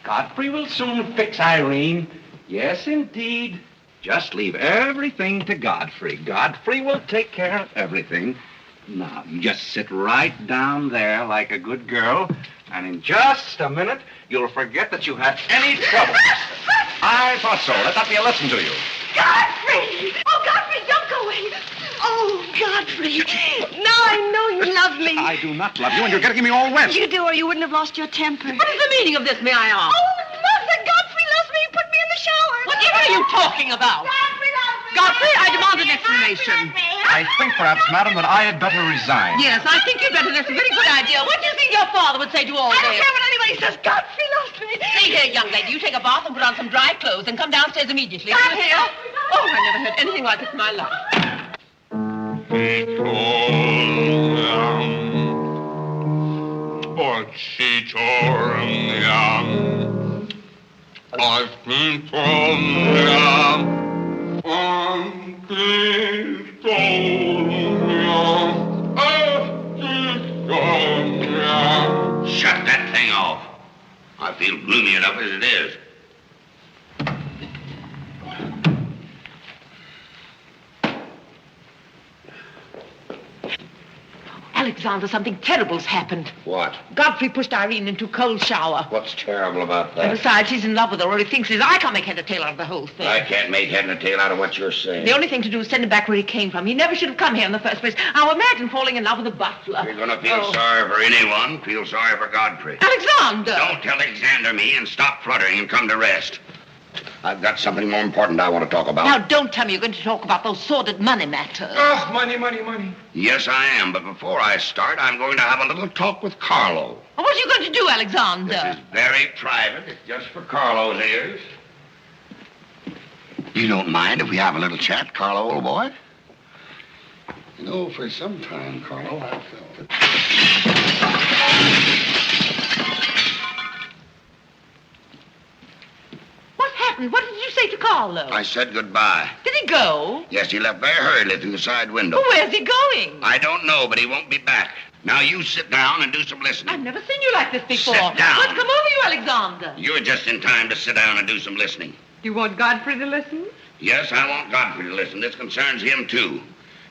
Godfrey will soon fix Irene. Yes, indeed. Just leave everything to Godfrey. Godfrey will take care of everything. Now, you just sit right down there like a good girl, and in just a minute, you'll forget that you had any trouble. I thought so. Let that be a lesson to you. Godfrey! Oh, Godfrey, don't go away. Oh, Godfrey. Now I know you love me. I do not love you, and you're getting me all wet. You do, or you wouldn't have lost your temper. What is the meaning of this, may I ask? Oh, Mother, Godfrey loves me. He put me in the shower. Whatever are you talking about? Godfrey loves me. Godfrey, I demand an explanation. I think, perhaps, madam, that I had better resign. Yes, I think you'd better. That's a very good idea. What do you think your father would say to all I this? don't care what anybody says. Godfrey loves me. See here, young lady, you take a bath and put on some dry clothes and come downstairs immediately. Oh, I never heard anything like it in my life. I've been told Shut that thing off. I feel gloomy enough as it is. Alexander, something terrible's happened. What? Godfrey pushed Irene into a cold shower. What's terrible about And that? besides, he's in love with her, or he thinks he is. I can't make head or tail out of the whole thing. I can't make head and tail out of what you're saying. The only thing to do is send him back where he came from. He never should have come here in the first place. Now imagine falling in love with a butler. You're gonna feel sorry for anyone. Feel sorry for Godfrey. Alexander! Don't Alexander me and stop fluttering and come to rest. I've got something more important I want to talk about. Now, don't tell me you're going to talk about those sordid money matters. Oh, money, money, money. Yes, I am, but before I start, I'm going to have a little talk with Carlo. What are you going to do, Alexander? This is very private. It's just for Carlo's ears. You don't mind if we have a little chat, Carlo, old boy? You know, for some time, Carlo, I've felt it. What happened? What did you say to Carlo? I said goodbye. Did he go? Yes, he left very hurriedly through the side window. Well, where's he going? I don't know, but he won't be back. Now you sit down and do some listening. I've never seen you like this before. Sit down. What's come over you, Alexander? You're just in time to sit down and do some listening. You want Godfrey to listen? Yes, I want Godfrey to listen. This concerns him, too.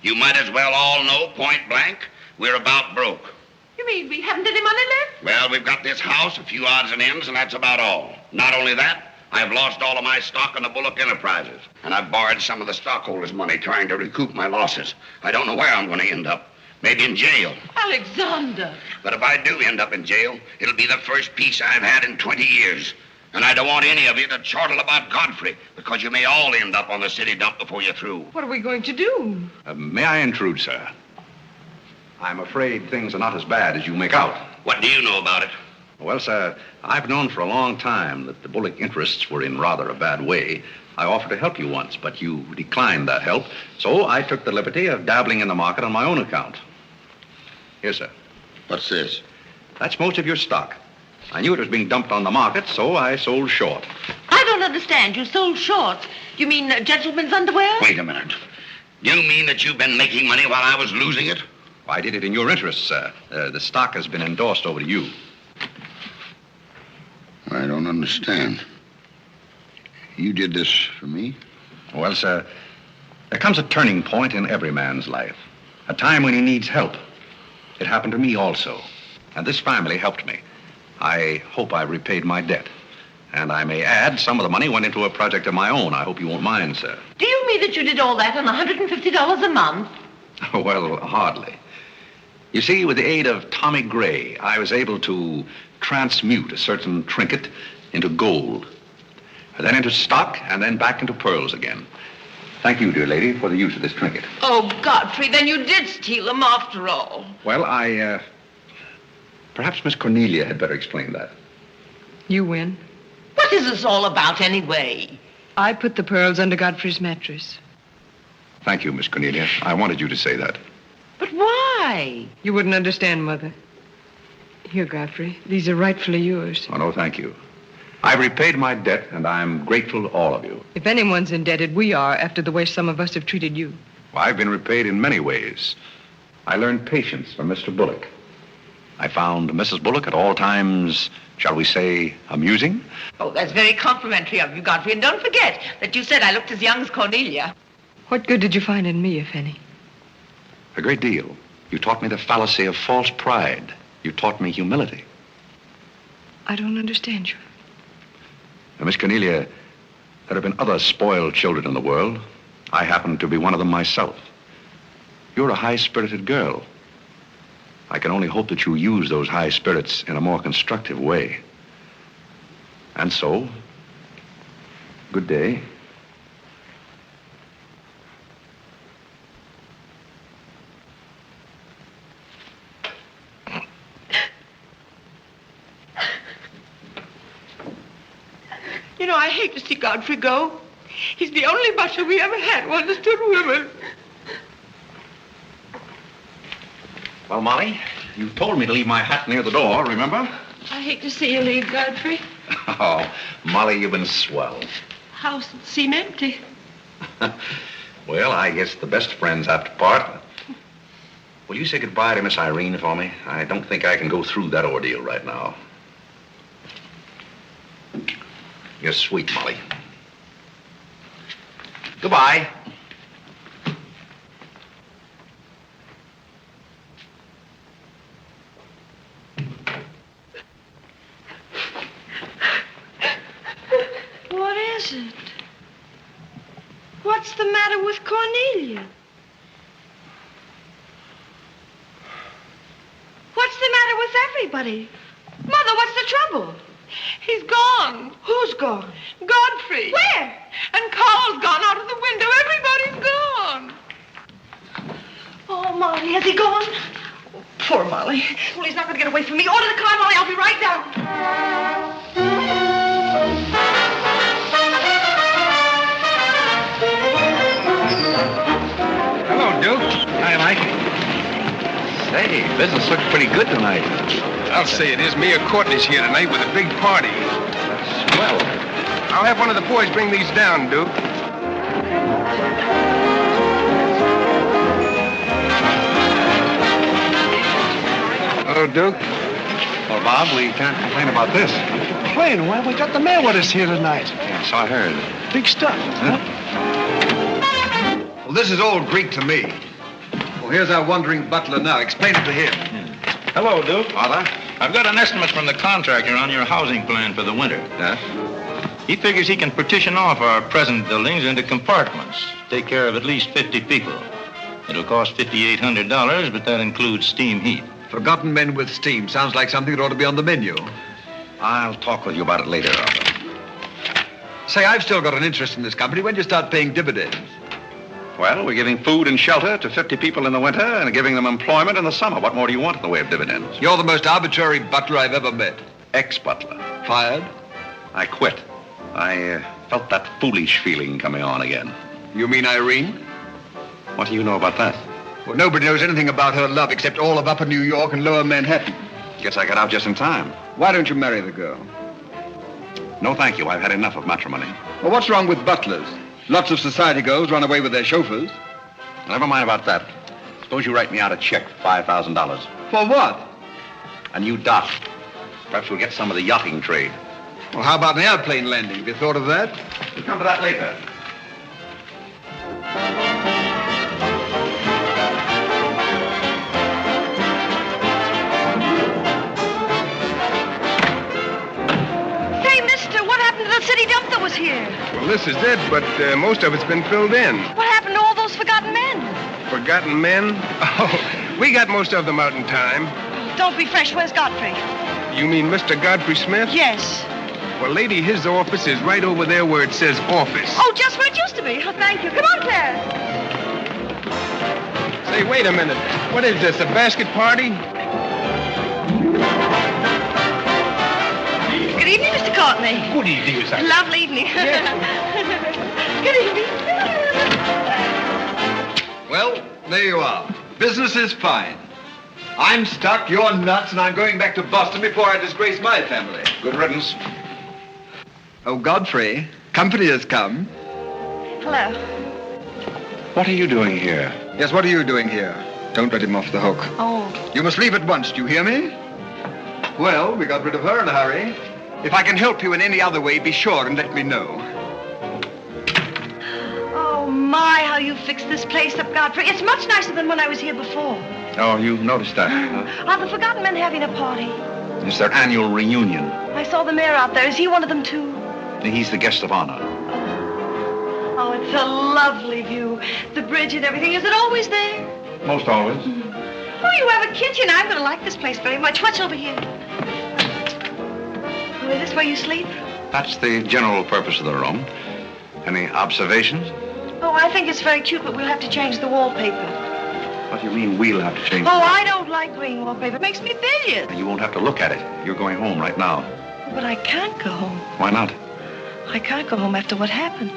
You might as well all know, point blank, we're about broke. You mean we haven't any money left? Well, we've got this house, a few odds and ends, and that's about all. Not only that, I've lost all of my stock in the Bullock enterprises, and I've borrowed some of the stockholders' money trying to recoup my losses. I don't know where I'm going to end up. Maybe in jail. Alexander! But if I do end up in jail, it'll be the first peace I've had in 20 years. And I don't want any of you to chortle about Godfrey, because you may all end up on the city dump before you're through. What are we going to do? May I intrude, sir? I'm afraid things are not as bad as you make out. What do you know about it? Well, sir, I've known for a long time that the Bullock interests were in rather a bad way. I offered to help you once, but you declined that help, so I took the liberty of dabbling in the market on my own account. Here, sir. What's this? That's most of your stock. I knew it was being dumped on the market, so I sold short. I don't understand. You sold shorts. You mean gentlemen's underwear? Wait a minute. You mean that you've been making money while I was losing it? I did it in your interest, sir. The stock has been endorsed over to you. I don't understand. You did this for me? Well, sir, there comes a turning point in every man's life. A time when he needs help. It happened to me also. And this family helped me. I hope I repaid my debt. And I may add, some of the money went into a project of my own. I hope you won't mind, sir. Do you mean that you did all that on $150 a month? Well, hardly. You see, with the aid of Tommy Gray, I was able to transmute a certain trinket into gold, then into stock, and then back into pearls again. Thank you, dear lady, for the use of this trinket. Oh, Godfrey, then you did steal them after all. Well, perhaps Miss Cornelia had better explain that. You win. What is this all about, anyway? I put the pearls under Godfrey's mattress. Thank you, Miss Cornelia. I wanted you to say that. But why? You wouldn't understand, Mother. Here, Godfrey. These are rightfully yours. Oh, no, thank you. I've repaid my debt, and I'm grateful to all of you. If anyone's indebted, we are, after the way some of us have treated you. Well, I've been repaid in many ways. I learned patience from Mr. Bullock. I found Mrs. Bullock at all times, shall we say, amusing. Oh, that's very complimentary of you, Godfrey. And don't forget that you said I looked as young as Cornelia. What good did you find in me, if any? A great deal. You taught me the fallacy of false pride. You taught me humility. I don't understand you. Now, Miss Cornelia, there have been other spoiled children in the world. I happen to be one of them myself. You're a high-spirited girl. I can only hope that you use those high spirits in a more constructive way. And so, good day. You know, I hate to see Godfrey go. He's the only butler we ever had who understood women. Well, Molly, you told me to leave my hat near the door, remember? I hate to see you leave, Godfrey. Oh, Molly, you've been swell. House seem empty. Well, I guess the best friends have to part. Will you say goodbye to Miss Irene for me? I don't think I can go through that ordeal right now. You're sweet, Molly. Goodbye. What is it? What's the matter with Cornelia? What's the matter with everybody? Mother, what's the trouble? He's gone. Who's gone? Godfrey. Where? And Carl's gone out of the window. Everybody's gone. Oh, Molly, has he gone? Oh, poor Molly. Well, he's not going to get away from me. Order the car, Molly. I'll be right down. Hello, Duke. Hi, Mike. Say, business looks pretty good tonight. I'll say it is. Mia Courtney's here tonight with a big party. Swell. I'll have one of the boys bring these down, Duke. Hello, Duke. Well, Bob, we can't complain about this. Complain? Well, we got the mayor with us here tonight. Yes, I heard. Big stuff. Huh? Well, this is all Greek to me. Well, here's our wandering butler now. Explain it to him. Hello, Duke. Father? I've got an estimate from the contractor on your housing plan for the winter. Yes? He figures he can partition off our present buildings into compartments, take care of at least 50 people. It'll cost $5,800, but that includes steam heat. Forgotten men with steam. Sounds like something that ought to be on the menu. I'll talk with you about it later, Arthur. Say, I've still got an interest in this company. When do you start paying dividends? Well, we're giving food and shelter to 50 people in the winter and giving them employment in the summer. What more do you want in the way of dividends? You're the most arbitrary butler I've ever met. Ex-butler. Fired? I quit. I felt that foolish feeling coming on again. You mean Irene? What do you know about that? Well, nobody knows anything about her love except all of Upper New York and Lower Manhattan. Guess I got out just in time. Why don't you marry the girl? No, thank you. I've had enough of matrimony. Well, what's wrong with butlers? Lots of society girls run away with their chauffeurs. Never mind about that. Suppose you write me out a check for $5,000. For what? A new dock. Perhaps we'll get some of the yachting trade. Well, how about an airplane landing? Have you thought of that? We'll come to that later. Hey, mister, what happened to the city dump that was here? Well, this is it, but most of it's been filled in. What happened to all those forgotten men? Forgotten men? Oh, we got most of them out in time. Don't be fresh. Where's Godfrey? You mean Mr. Godfrey Smith? Yes. Well, lady, his office is right over there where it says office. Oh, just where it used to be. Oh, thank you. Come on, Claire. Say, wait a minute. What is this, a basket party? Good evening, Mr. Courtney. Good evening, Miss Irene. Lovely evening. Good evening. Well, there you are. Business is fine. I'm stuck, you're nuts, and I'm going back to Boston before I disgrace my family. Good riddance. Oh, Godfrey, company has come. Hello. What are you doing here? Yes, what are you doing here? Don't let him off the hook. Oh. You must leave at once, do you hear me? Well, we got rid of her in a hurry. If I can help you in any other way, be sure and let me know. Oh, my, how you fixed this place up, Godfrey. It's much nicer than when I was here before. Oh, you noticed that? Are the Forgotten Men having a party? It's their annual reunion. I saw the mayor out there. Is he one of them, too? He's the guest of honor. Oh, it's a lovely view. The bridge and everything. Is it always there? Most always. Oh, you have a kitchen. I'm going to like this place very much. What's over here? Oh, is this where you sleep? That's the general purpose of the room. Any observations? Oh, I think it's very cute, but we'll have to change the wallpaper. What do you mean we'll have to change? Oh, I don't like green wallpaper. It makes me bilious. You won't have to look at it. You're going home right now. But I can't go home. Why not? I can't go home after what happened.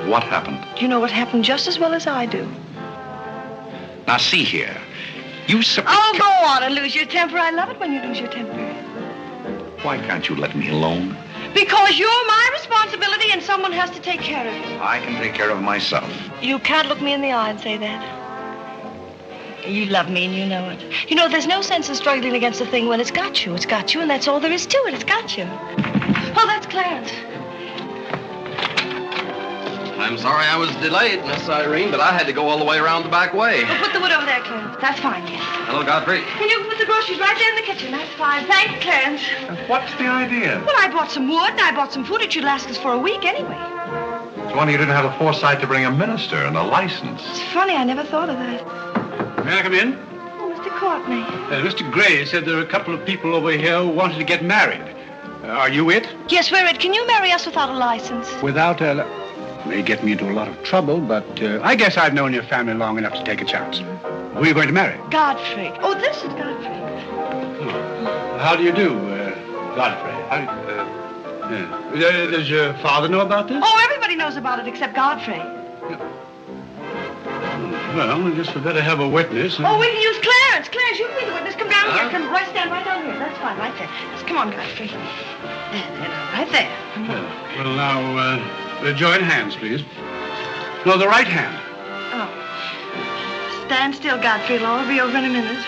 What happened? You know what happened just as well as I do. Now, see here. You Oh, go on and lose your temper. I love it when you lose your temper. Why can't you let me alone? Because you're my responsibility and someone has to take care of you. I can take care of myself. You can't look me in the eye and say that. You love me and you know it. You know, there's no sense in struggling against a thing when it's got you. It's got you, and that's all there is to it. It's got you. Oh, that's Clarence. I'm sorry I was delayed, Miss Irene, but I had to go all the way around the back way. Well, put the wood over there, Clarence. That's fine, yes. Hello, Godfrey. And you can put the groceries right there in the kitchen. That's fine. Thanks, Clarence. What's the idea? Well, I bought some wood and I bought some food. It should last us for a week anyway. It's a wonder you didn't have the foresight to bring a minister and a license. It's funny. I never thought of that. May I come in? Oh, Mr. Courtney. Mr. Gray said there are a couple of people over here who wanted to get married. Are you it? Yes, we're it. Can you marry us without a license? Without a... May get me into a lot of trouble, but I guess I've known your family long enough to take a chance. Who are you going to marry? Godfrey. Oh, this is Godfrey. How do you do, Godfrey? Does your father know about this? Oh, everybody knows about it except Godfrey. Well, I guess we better have a witness. Oh, we can use Clarence. Clarence, you can be the witness. Come down here. Come right stand right down here. That's fine, right there. Just come on, Godfrey. Right there. Well, now, join hands, please. No, the right hand. Oh. Stand still, Godfrey. It'll all be over in a minute.